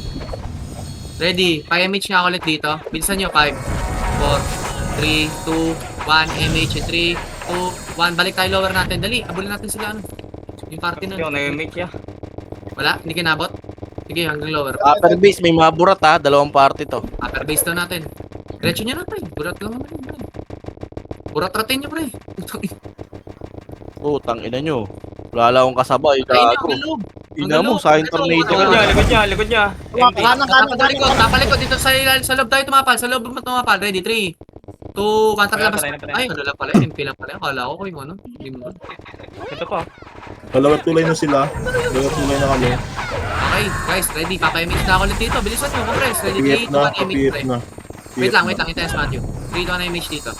Speaker 6: Ready. Pa-MH nga ulit dito. Bilisan nyo. 5, 4, 3, 2, 1. MH. 3, 2, 1. Balik tayo lower natin. Dali. Abulin natin sila. Yung party na.
Speaker 8: Yung na-image ya.
Speaker 6: Wala? Hindi kinabot? Sige, hanggang lower.
Speaker 10: Upper base, may mga burat dalawang party to.
Speaker 6: Upper base daw natin. Diretso nyo na, pre. Burat lang naman yun, pre. Burat ratin nyo, pre.
Speaker 10: Tang ina nyo. Wala lang akong kasabay.
Speaker 6: Ayun
Speaker 10: Gago.
Speaker 6: hanggang loob.
Speaker 10: Ina mo, sa tornado.
Speaker 8: Likod niya. Empty.
Speaker 6: Tapalikod dito sa loob tayo tumapal. Sa loob mo tumapal. Ready, 3, 2, 1, tara labas.
Speaker 8: Patay na.
Speaker 6: Ay, ano lang pala. MP lang pala. Akala ko kung ano. Hindi mo.
Speaker 8: Ito pa.
Speaker 7: Lower tulay na sila. Lower tulay na kami.
Speaker 6: Okay, guys. Ready. Papa-image na ako ulit dito. Bilisan nyo. Compress. Ready, 3, 2, 1, image, pre. Wait lang. Ito yung Matthew. 3, 2, 1, image dito.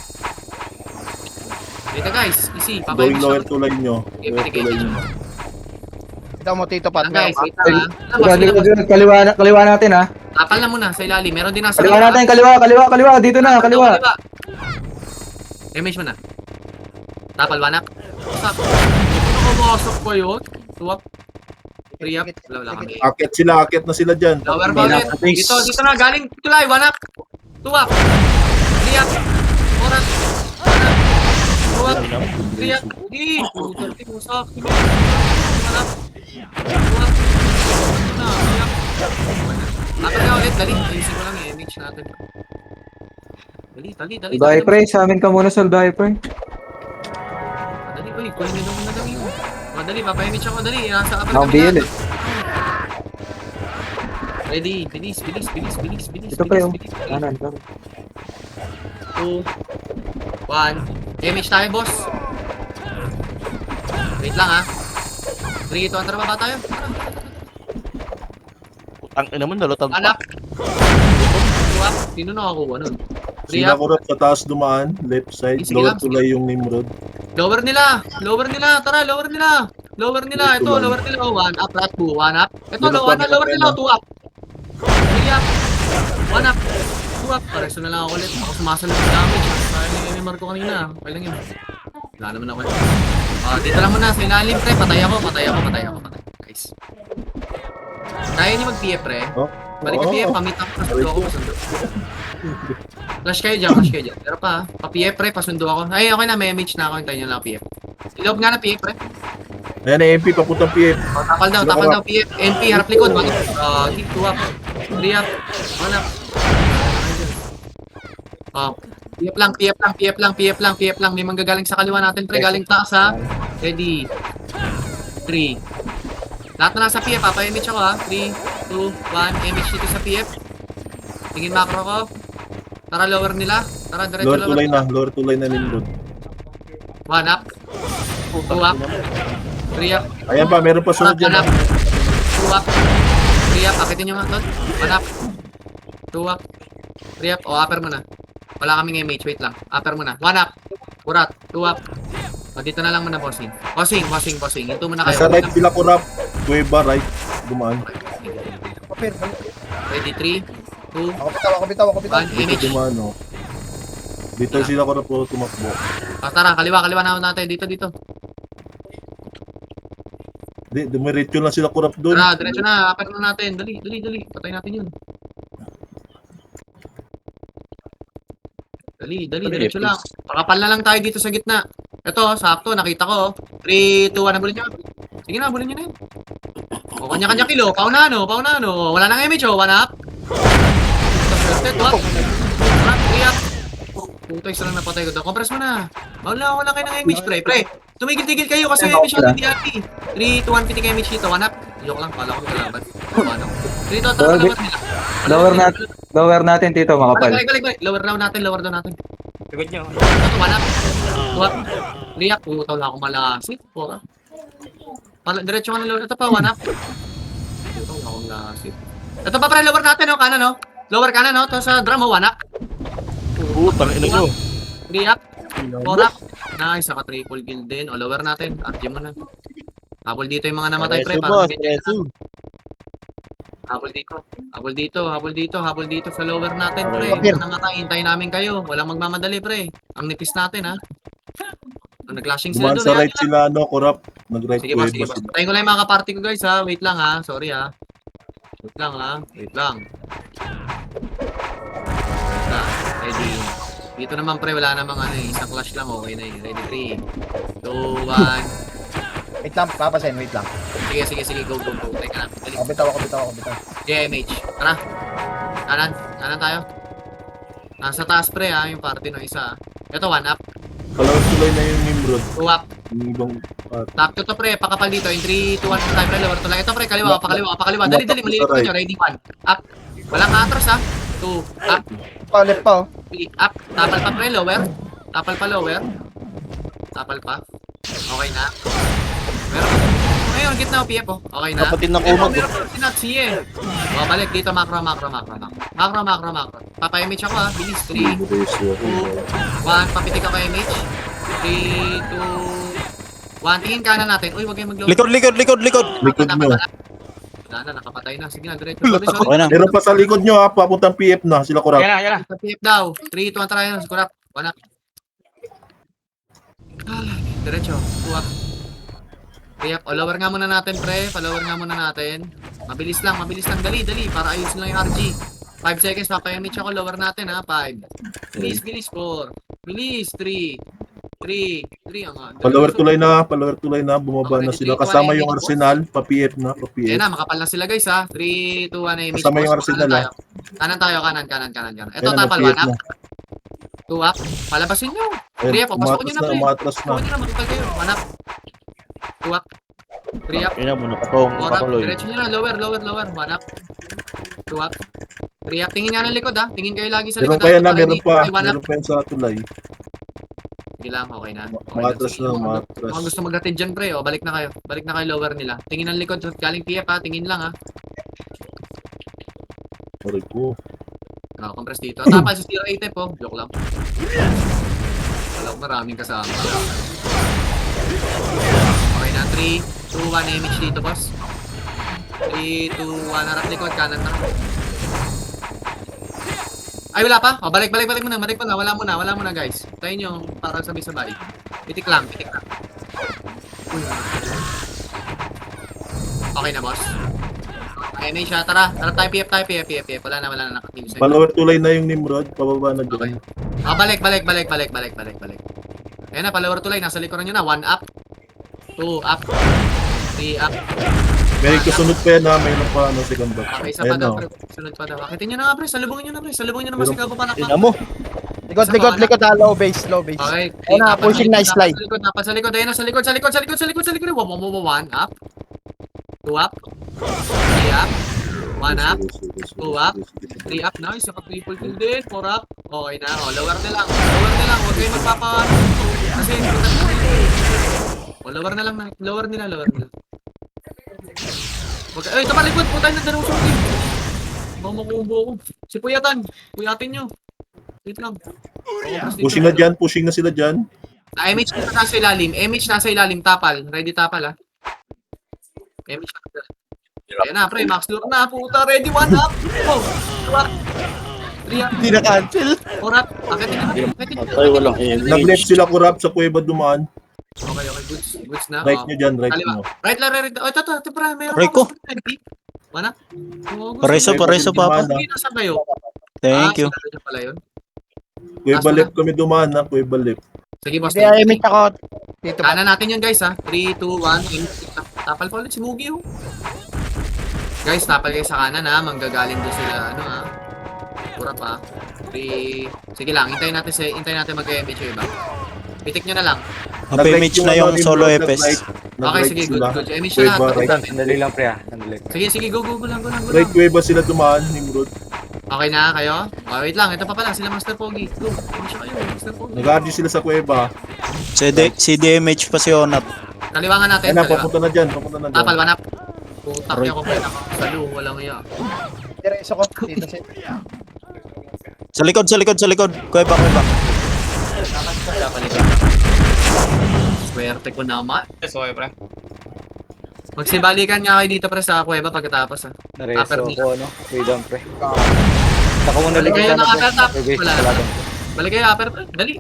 Speaker 6: Dito, guys. Easy.
Speaker 7: Going
Speaker 6: Papa-image
Speaker 7: lower
Speaker 6: na.
Speaker 7: tulay nyo. Lower tulay nyo.
Speaker 10: Kita mo, Tito Pat.
Speaker 6: Lang, guys. Wait lang, ha.
Speaker 5: Kaliwa natin ha.
Speaker 6: Tapal na muna sa ilalim. Meron din nasa
Speaker 5: Kaliwa natin, kaliwa. Dito na, kaliwa.
Speaker 6: Image mo na. Tapal, one up. Stop. Nakamasok pa yun. 2 up. 3 up. Wala kami.
Speaker 7: Akyat na sila dyan.
Speaker 6: Lower ba ulit? Dito na. Galing tulay. 1 up. 2 up. 3 up. 4 up. 1 up. 2 up. 3 up. Di. Puto. Tingusok. 1 up. 2 up. 3 up. Tapal na ulit. Dali. Ayusin ko lang yung image natin. Dali.
Speaker 5: Salbahe pre, sa amin ka muna salbahe pre.
Speaker 6: Dali, uy, kunin nyo na lang yun. Dali, papayamit siya ko, dali. Nasa kapal
Speaker 5: Ang BL eh.
Speaker 6: Ready, bilis.
Speaker 5: Ito pre yung kanan.
Speaker 6: 2, 1. Image tayo, boss. Wait lang, ha. 3, 2, 1, tara baba tayo.
Speaker 10: Tang ina mo, dalutang
Speaker 6: Anak. 2 up. Sino nakakuha nun? 3
Speaker 7: Sila
Speaker 6: up.
Speaker 7: kurap sa taas dumaan. Left side.
Speaker 6: Sige
Speaker 7: Lower
Speaker 6: lang,
Speaker 7: tulay yung Nimrod.
Speaker 6: Lower nila. Tara, lower nila. Ito, lower nila. 1 up, rat 2, 1 up. Ito, lower nila, 2 up. 3 up. 1 up. 2 up. Pareso na lang ako ulit. Ako sumasalot ng damage. Parang ni Marco kanina. Okay lang yun. Wala naman ako. Dito lang muna. Sa ilalim, pre. Patay ako. Guys. Kaya niyo mag-PF, pre. Balik yung PF. Pamit ako. Pasundo ako. Flash kayo dyan. Pero pa-PF, pre. Pasundo ako. Ay, okay na. May image na ako. Hintayin nyo lang PF. Ilog nga na PF, pre.
Speaker 7: Ayan, MP, papuntang PF.
Speaker 6: Tapal daw, PF. MP, harap likod. 2 up. 3 up. 1 up. PF lang. May manggagaling sa kaliwa natin, pre. Galing taas, ha. Ready. 3. Lahat na nasa PF, papa-image ako, ha. 3, 2, 1. Image dito sa PF. Tingin macro ko. Tara, lower nila. Tara, diretso
Speaker 7: Lower tulay na Nimrod.
Speaker 6: 1 up. 2 up. 3 up.
Speaker 7: Ayan pa, meron pa sunod
Speaker 6: 1
Speaker 7: dyan.
Speaker 6: up. 2 up. 3 up. Akitin nyo nga doon. 1 up. 2 up. 3 up. O, upper mo na. Wala kaming MH. Wait lang. Upper mo na. 1 up. Kurat. 2 up. O, dito na lang muna, bossing. Bossing. Ito muna kayo.
Speaker 7: Nasa right sila kurap. Kuweba, right. Dumaan.
Speaker 6: Ready, 3, 2,
Speaker 5: Ako bitaw.
Speaker 6: 1,
Speaker 7: Dito
Speaker 6: image.
Speaker 7: dumaan, no. Dito sila kurap po tumakbo.
Speaker 6: Tara, kaliwa na natin. Dito.
Speaker 7: Dumiretso lang sila kurap doon.
Speaker 6: Tara, diretso na. Upper na natin. Dali. Patay natin yun. Dali, diretso lang. Pakapal na lang tayo dito sa gitna. Ito, sakto, nakita ko. 3, 2, 1, nabulin nyo. Sige na, bulin nyo na yun. O, kanya-kanya kilo. Paunahan, o. Wala nang image, o. 1 up. Swerte, 2 up. 3 up. Puto, isa lang napatay ko daw. Compress mo na. Wala kayo ng image, pre. Tumigil-tigil kayo kasi may image natin DRT. 3, 2, 1, pitik image dito. 1 up. Joke lang, pala ko magkalaban. Ano? Dito, talabat nila.
Speaker 5: Lower natin, Tito,
Speaker 6: Balik. Lower down natin.
Speaker 8: Pagod nyo.
Speaker 6: Ito, 1 up. 2 up. 3 up. Putaw na akong malasit. 4 up. Diretso ka na lower. Ito pa, 1 up. Putaw na akong lasit. Ito pa, pre, lower natin, kanan, no? Lower kanan, no? Ito sa drum, 1 up.
Speaker 10: Putang ina nyo.
Speaker 6: 3 up. 4 up. Nice, saka triple kill din. O, lower natin. RG mo na. Habol dito yung mga namatay, pre.
Speaker 10: Reso, boss. Reso.
Speaker 6: Habol dito sa lower natin, pre. Yung namatay, hintayin namin kayo. Walang magmamadali, pre. Ang nipis natin, ha. Nag-clashing sila
Speaker 7: Dumaan
Speaker 6: doon,
Speaker 7: sa right sila, no, kurap. Nag-right
Speaker 6: Sige, boss.
Speaker 7: kuweba sila.
Speaker 6: Tayo ko lang yung mga kaparty ko, guys, ha. Wait lang, ha. Sorry, ha. Wait lang. Ready. Dito naman, pre, wala namang isang clash lang, okay na yun. Ready, 3, 2, 1.
Speaker 5: Wait lang, papasin, wait lang.
Speaker 6: Sige, go. Teka lang. Dali.
Speaker 5: Ako bitaw.
Speaker 6: JMH. Tara. Kanan tayo. Nasa taas, pre, ha, yung party ng isa. Ito, 1 up.
Speaker 7: Kalawang tuloy na yung Nimrod.
Speaker 6: 2 up.
Speaker 7: Yung ibang
Speaker 6: Top to, pre, pakapal dito. In 3, 2, 1, time, pre, lower to lang. Ito, pre, pakaliwa. Dali, maliit ko nyo. Ready, 1. Up. Walang atras, ha. 2, up.
Speaker 5: Left pa,
Speaker 6: 3, up. Tapal pa, pre, lower. Tapal pa. Okay na. Meron. Ngayon, gitna, PF, oh. Okay na.
Speaker 10: Kapatid ng kumag.
Speaker 6: Meron pa sinatsi, eh. O, balik dito, macro. Papa-image ako, ha. Bilis, 3, 2, 1. Papitik ako image. 3, 2, 1. Tingin kanan natin. Uy, wag kayong mag-load.
Speaker 10: Likod.
Speaker 7: likod nyo.
Speaker 6: Wala na, nakapatay na. Sige na, diretso.
Speaker 10: Okay na.
Speaker 7: Meron pa sa likod nyo, ha. Papuntang PF na. Sila kurap.
Speaker 8: Yan na.
Speaker 6: PF daw. 3, 2, 1, try na. Skurap. 1 up. Diretso. 2 up. 3 up. O, lower nga muna natin, pre. Pa-lower nga muna natin. Mabilis lang. Dali. Para ayusin lang yung RG. 5 seconds. Papayamit ako. Lower natin, ha. 5. Bilis. 4. Bilis. 3.
Speaker 7: Palower tulay na. Bumaba na sila. Kasama yung Arsenal. Pa-PF na.
Speaker 6: Yan na, makapal na sila, guys, ha. 3, 2, 1, image.
Speaker 7: Kasama yung Arsenal, ha.
Speaker 6: Kanan tayo. Ito,
Speaker 7: Ayan,
Speaker 6: tapal.
Speaker 7: nag-PF
Speaker 6: 1 up.
Speaker 7: na.
Speaker 6: 2 up. Palabasin nyo. 3 up. Pasok nyo na, pre.
Speaker 7: Umatras na.
Speaker 6: Makapal kayo. 1 up. 2 up. 3 up.
Speaker 10: Ina mo na katong
Speaker 6: 4 up.
Speaker 10: patuloy.
Speaker 6: Diretso nyo na. Lower. 1 up. 2 up. 3 up. Tingin nga ng likod, ha. Tingin kayo lagi sa
Speaker 7: Meron
Speaker 6: likod.
Speaker 7: pa yan, ha.
Speaker 6: Ready?
Speaker 7: Meron pa.
Speaker 6: 1 up.
Speaker 7: Meron pa yan sa tulay.
Speaker 6: Sige lang, okay na.
Speaker 7: Umatras na.
Speaker 6: Mga gusto mag-atid dyan, pre. O, balik na kayo lower nila. Tingin ng likod. Galing PF, ha. Tingin lang, ha.
Speaker 7: Sorry ko.
Speaker 6: Compress dito. Tapal sa 08 po. Joke lang. Alam, maraming kasama. Okay na. 3, 2, 1. Image dito, boss. 3, 2, 1. Harap likod. Kanan na. Ay, wala pa. O, balik muna. Wala muna, guys. Tayo nyo parang sabay-sabay. Pitik lang. Uy. Okay na, boss. Okay na siya. Tara tayo, PF. Wala na nakatim.
Speaker 7: Palower tulay na yung Nimrod. Pababa na doon.
Speaker 6: Balik. Ayan na, palower tulay. Nasa likuran nyo na. 1 up. 2 up. 3 up.
Speaker 7: May kasunod pa yan, ha. Mayroon pa second back.
Speaker 6: Okay, isa pa
Speaker 7: Ayan,
Speaker 6: daw,
Speaker 7: ha.
Speaker 6: pre. Sunod pa daw. Akitin nyo na nga, pre. Salubungin nyo na, mas ikaw pa
Speaker 10: Ina mo.
Speaker 5: Likod, low base.
Speaker 6: Okay.
Speaker 5: Ayun na, pushing na slide.
Speaker 6: Dapat sa likod. Ayun na, sa likod. 1 up. 2 up. 3 up. 1 up. 2 up. 3 up. Nice. Saka triple kill din. 4 up. Okay na. O, lower na lang. Huwag kayo magpapano. Kasi, lower na lang. Lower nila. Ay, ito pa likod. Putay na dalawang shooting. Baka makubo ko. Si Puyatan. Puyatin nyo. Wait lang.
Speaker 7: Pushing na dyan, pushing na sila dyan.
Speaker 6: MH nasa ilalim. MH nasa ilalim. Tapal. Ready tapal, ah. MH nasa ilalim. Ayan na, pre. Max Lure na. Puta. Ready. 1 up. Oh. 2 up. 3 up.
Speaker 2: Hindi na cancel.
Speaker 6: 4 up. Akitin nyo na. Akitin nyo na.
Speaker 10: Ay, walang
Speaker 7: Nag-left sila kurap sa kuweba dumaan.
Speaker 6: Okay, okay. Goods. Goods na.
Speaker 7: Right
Speaker 6: Oh.
Speaker 7: nyo dyan, right
Speaker 6: Kaliwa.
Speaker 7: nyo.
Speaker 6: Right lang, right. Oh, ito, pre. Meron
Speaker 9: Rico.
Speaker 6: Mana?
Speaker 9: Pareso, papa.
Speaker 6: Hindi nasa kayo.
Speaker 9: Thank you.
Speaker 6: Sinalo niya pala yun.
Speaker 7: Kuweba left kami dumaan na, kuweba left.
Speaker 6: Sige, boss.
Speaker 2: Kaya imit ako. Dito ba?
Speaker 6: Kanan natin yun, guys, ha. 3, 2, 1. Tapal pa ulit si Mugi, oh. Guys, tapal kayo sa kanan, ha. Manggagaling doon sila, ano, ha. Pura pa. 3. Sige lang, hintayin natin mag-MH yung iba. Pitik nyo na lang.
Speaker 9: Mapimage na yung solo EPS.
Speaker 6: Okay, sige, good. MH na lahat.
Speaker 2: Sandali lang pre sandali.
Speaker 6: Sige, go lang.
Speaker 7: Right kuweba sila dumaan, Nimrod.
Speaker 6: Okay na kayo? Oh, wait lang, ito pa pala, sila Master Pogi. Go, MH kayo, Master Pogi.
Speaker 7: Nag-RG sila sa kuweba.
Speaker 9: CDMH pa si Onat.
Speaker 6: Kaliwangan natin,
Speaker 7: Ayun na,
Speaker 6: kaliwa.
Speaker 7: papunta na dyan, papunta na dyan.
Speaker 6: Tapal, wanap. Putak niya ko pa yun. Salo, walang iya.
Speaker 2: Diretso ko. Dito si.
Speaker 9: Sa likod. Kuweba.
Speaker 6: Swerte ko naman.
Speaker 8: Okay, pre.
Speaker 6: Magsibalikan nga kayo dito pre sa kuweba pagkatapos ha. Upper
Speaker 2: Nareso
Speaker 6: nila.
Speaker 2: ko, no? Freedom pre. Ako muna
Speaker 6: Balik kayo ng upper top.
Speaker 2: Wala.
Speaker 6: Wala. Balik kayo upper pre. Dali.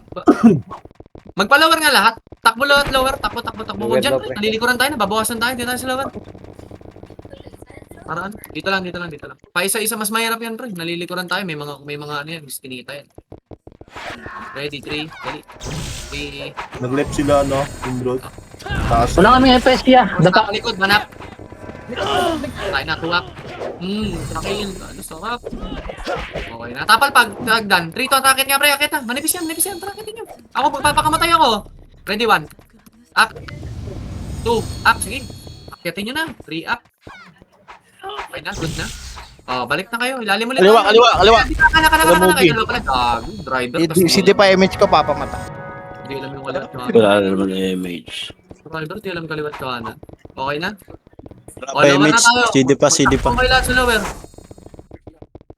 Speaker 6: Magpa-lower nga lahat. Takbo lower. Takbo. Huwag dyan pre. Nalilikuran tayo. Nababawasan tayo. Dito tayo sa lower. Paraan. Dito lang. Pa isa-isa mas mahirap yan pre. Nalilikuran tayo. May mga ano yan. Bistinita yan. Ready, 3. Dali. 3.
Speaker 7: Nag-left sila, no? Nimrod. Taas.
Speaker 9: Wala kaming EPS kaya.
Speaker 6: Data ka likod, manap. Tayo na, tuwak. Trakil. Ano, sarap. Okay na. Tapal pag nagdan. 3 to, atakit nga pre, akit ha. Manipis yan. Trakitin nyo. Ako, papakamatay ako. Ready, 1. Up. 2. Up, sige. Akitin nyo na. 3 up. Okay na, good na. Oh, balik na kayo. Ilalim ulit.
Speaker 2: Kaliwa.
Speaker 6: Kana kayo. Dalawa pala. Gago, driver.
Speaker 2: Si di pa image ko papamata.
Speaker 6: Hindi alam yung kaliwat kanan.
Speaker 10: Wala naman image.
Speaker 6: Driver, di alam kaliwat kanan. Okay na?
Speaker 9: Pa image. CD pa.
Speaker 6: Okay lahat sa lower.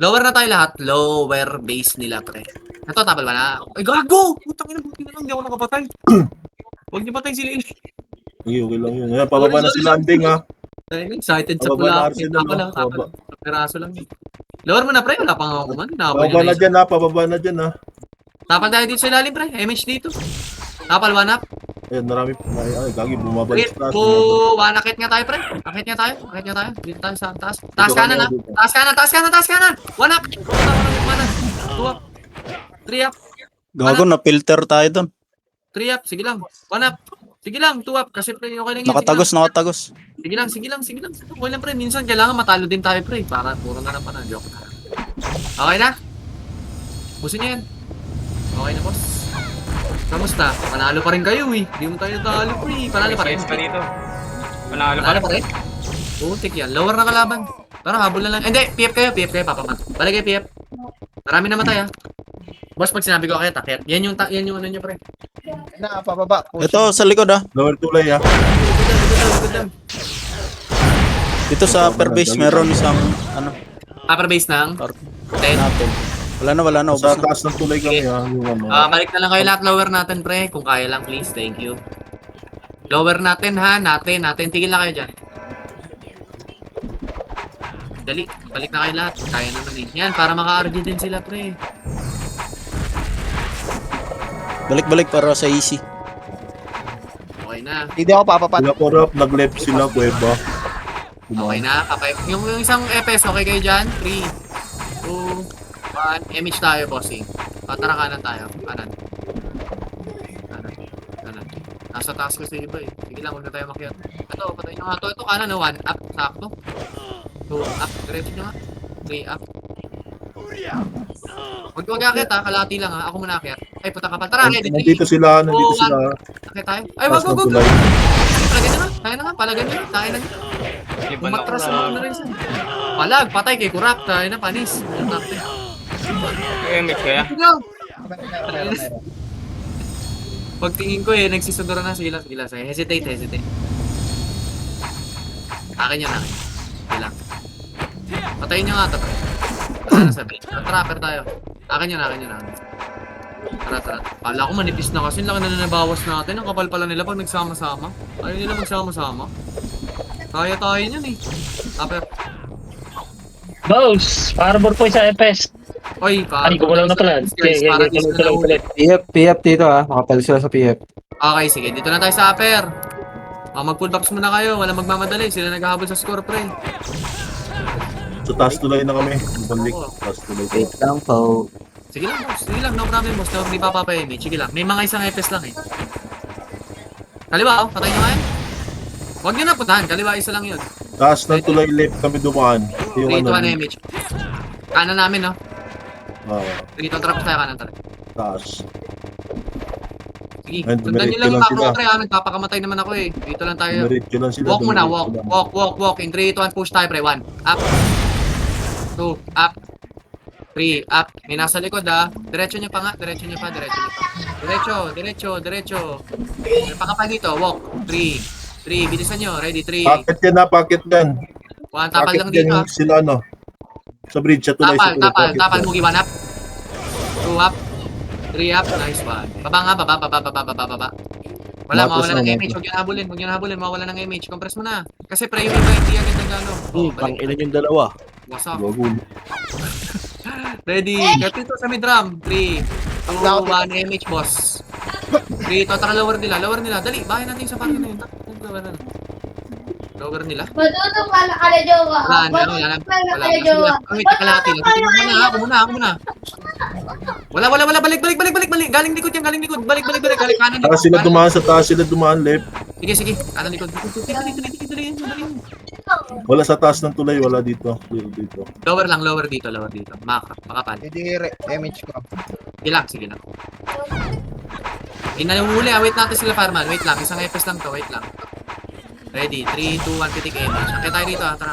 Speaker 6: Lower na tayo lahat. Lower base nila, pre. Ito, tapal ba na? Ay, gago! Putang ina, buti na lang. Hindi ako nakapatay. Huwag niyo patay sila.
Speaker 7: Okay lang yun. Ayan, pababa na si Landing, ha?
Speaker 6: Excited sa
Speaker 7: Pababa na
Speaker 6: pula.
Speaker 7: Arsenal,
Speaker 6: Tapal lang,
Speaker 7: no? Pababa.
Speaker 6: Peraso lang. Lower mo na, pre. Wala pang ako man.
Speaker 7: Pababa na dyan, ha?
Speaker 6: Tapal tayo dito sa ilalim, pre. MH dito. Tapal, 1 up.
Speaker 7: Ayan, marami. Ay, gagi, bumabalik
Speaker 6: Wait,
Speaker 7: sa taas.
Speaker 6: one akit nga tayo, pre. Akit nga tayo. Dito tayo sa taas. Taas kanan, ha. Taas kanan. 1 up. 2 up. 3 up.
Speaker 9: Gago, na-filter tayo doon.
Speaker 6: 3 up. Sige lang. 1 up. Sige lang. 2 up. Kasi pre, okay lang yan.
Speaker 9: Nakatagos.
Speaker 6: Sige lang. Okay lang, pre. Minsan kailangan matalo din tayo, pre. Para puro na lang pa na. Joke na. Okay na? Busin niya yan. Okay na, boss. Kamusta? Panalo pa rin kayo, eh. Hindi mo tayo natalo, pre. Panalo pa rin.
Speaker 8: Size pa dito. Panalo pa
Speaker 6: Panalo pa rin? Putik yan. Lower na kalaban. Parang habol na lang. Hindi, PF kayo, papamat. Balik kayo, PF. Marami namatay, ha. Boss, pag sinabi ko kayo, takit. Yan yung ano nyo, pre.
Speaker 2: Na, pababa.
Speaker 9: Ito, sa likod
Speaker 7: Lower tulay, ha?
Speaker 9: Dito sa upper base, meron isang,
Speaker 6: Upper base ng 10.
Speaker 9: natin. Wala na, ubos
Speaker 7: Sa
Speaker 9: na.
Speaker 7: taas ng tulay kami, ha? Yung ano.
Speaker 6: Balik na lang kayo lahat. Lower natin, pre. Kung kaya lang, please. Thank you. Lower natin, ha. Natin. Tigil na kayo dyan. Dali. Balik na kayo lahat. Kaya naman, eh. Yan, para maka-RG din sila, pre.
Speaker 9: Balik para sa easy.
Speaker 6: Okay na.
Speaker 2: Hindi ako papapat.
Speaker 7: Sila korap, nag-left sila, kuweba.
Speaker 6: Okay na. Yung isang EPS, okay kayo dyan? 3, 2, 1. Image tayo, bossing. Tara, kanan tayo. Kanan. Nasa taas ko sa iba, eh. Sige lang, huwag na tayo makiat. Ito, patay nyo nga. Ito, kanan, no? 1 up. Sakto. 2 up. Diretso nyo nga. 3 up. Huwag akit, ha. Kalati lang, ha. Ako muna akit. Ay, puta ka pa. Tara, ready.
Speaker 7: Nandito sila.
Speaker 6: Akit tayo. Ay, wag.
Speaker 7: Taas ng tulay.
Speaker 6: Palagyan na nga. Palagan nyo. Tayo na nyo.
Speaker 8: Liban ako
Speaker 6: Umatras
Speaker 8: na.
Speaker 6: na rin siya. Palag, patay kay Kurap. Tayo na, panis.
Speaker 8: Image kaya?
Speaker 6: Pagtingin ko nagsisudura na sila. Hesitate. Akin yan. Sige lang. Patayin nyo nga ito. tayo sa base. Trapper tayo. Akin yun. Tara. Kala ko manipis na kasi. Laki na nabawas natin. Ang kapal pala nila pag nagsama-sama. Ayaw nila magsama-sama. Kaya tayo yun eh. Trapper.
Speaker 9: Boss! Parbor po sa FS.
Speaker 6: Oy,
Speaker 9: Ay, gumalaw na pala. Okay, gumalaw ulit.
Speaker 10: PF dito makapal sila sa PF.
Speaker 6: Okay, sige. Dito na tayo sa upper. Mag-full box muna kayo. Walang magmamadali. Sila naghahabol sa score, pre.
Speaker 7: So taas tulay na kami. Balik.
Speaker 6: Oo.
Speaker 7: Taas tulay.
Speaker 10: Wait lang po.
Speaker 6: Sige lang, boss. Sige lang. No problem, boss. No, hindi papapayami. Sige lang. May mga isang FS lang eh. Kaliwa, oh. Patay nyo nga yan. Huwag nyo na puntahan. Kaliwa, isa lang yun.
Speaker 7: Taas ng tulay left kami dumaan.
Speaker 6: 3
Speaker 7: Yung
Speaker 6: to 1
Speaker 7: ano.
Speaker 6: image. Kanan namin, no?
Speaker 7: Ah,
Speaker 6: Dito, trap tayo kanan, tara.
Speaker 7: taas.
Speaker 6: Sige,
Speaker 7: Ayun,
Speaker 6: sundan nyo lang
Speaker 7: dumiretso
Speaker 6: yung
Speaker 7: lang
Speaker 6: macro,
Speaker 7: sila.
Speaker 6: pre. Nagpapakamatay naman ako eh. Dito lang tayo.
Speaker 7: Diretso lang sila.
Speaker 6: Walk muna,
Speaker 7: dumiretso lang.
Speaker 6: walk. In 3, 2, 1, push tayo, pre. 1, up. 2, up. 3, up. May nasa likod, ha. Diretso nyo pa nga. Diretso. May pakapal dito, walk. 3, bilisan nyo. Ready, 3,
Speaker 7: Packet yan na, packet yan.
Speaker 6: 1, tapal
Speaker 7: Packet
Speaker 6: lang dito,
Speaker 7: yan
Speaker 6: ha.
Speaker 7: yung sila ano. Sa bridge, sa tulay, sa tulay. packet
Speaker 6: Tapal,
Speaker 7: yan.
Speaker 6: mugi, 1 up. 2 up. 3 up, nice one. Baba nga, baba. Wala,
Speaker 7: Matos
Speaker 6: mawala
Speaker 7: na,
Speaker 6: ng
Speaker 7: matos.
Speaker 6: image. Huwag nyo na habulin, mawala ng image. Compress mo na. Kasi pre, yung iba hindi agad nag-ano.
Speaker 10: Pang ilan yung dalawa.
Speaker 6: Wasak.
Speaker 7: Gagul.
Speaker 6: Ready. Kapito sa mid-ram. 3, 2, 1, image, boss. 3, to, tara, lower nila. Dali, bahay natin sa parking na yun. Lower nila.
Speaker 5: Matutong ka na kala jowa.
Speaker 6: Wala. Wait, kalahati lang. Ako muna. Wala. Balik. Galing likod yan. Balik. Galing kanan.
Speaker 7: Taas sila dumaan, sa taas sila dumaan, left.
Speaker 6: Sige. Kanan likod. Dali.
Speaker 7: Wala sa taas ng tulay, wala dito. Dito.
Speaker 6: Lower dito. Makapal.
Speaker 10: Hindi image ko.
Speaker 6: Sige lang. Inahuli, wait natin sila, Farman. Wait lang, isang FS lang to, wait lang. Ready, 3, 2, 1, pitik image. Akit tayo dito, ha, tara.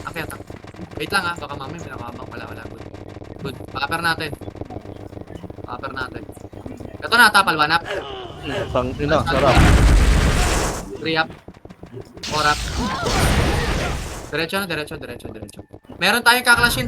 Speaker 6: Akit. Wait lang, ha, baka mamaya pinakabang. Wala. Good. Pakapar natin. Ito na, tapal, 1 up.
Speaker 10: Pang ina, sarap.
Speaker 6: 3 up. 4 up. Diretso. Meron tayong kaklashin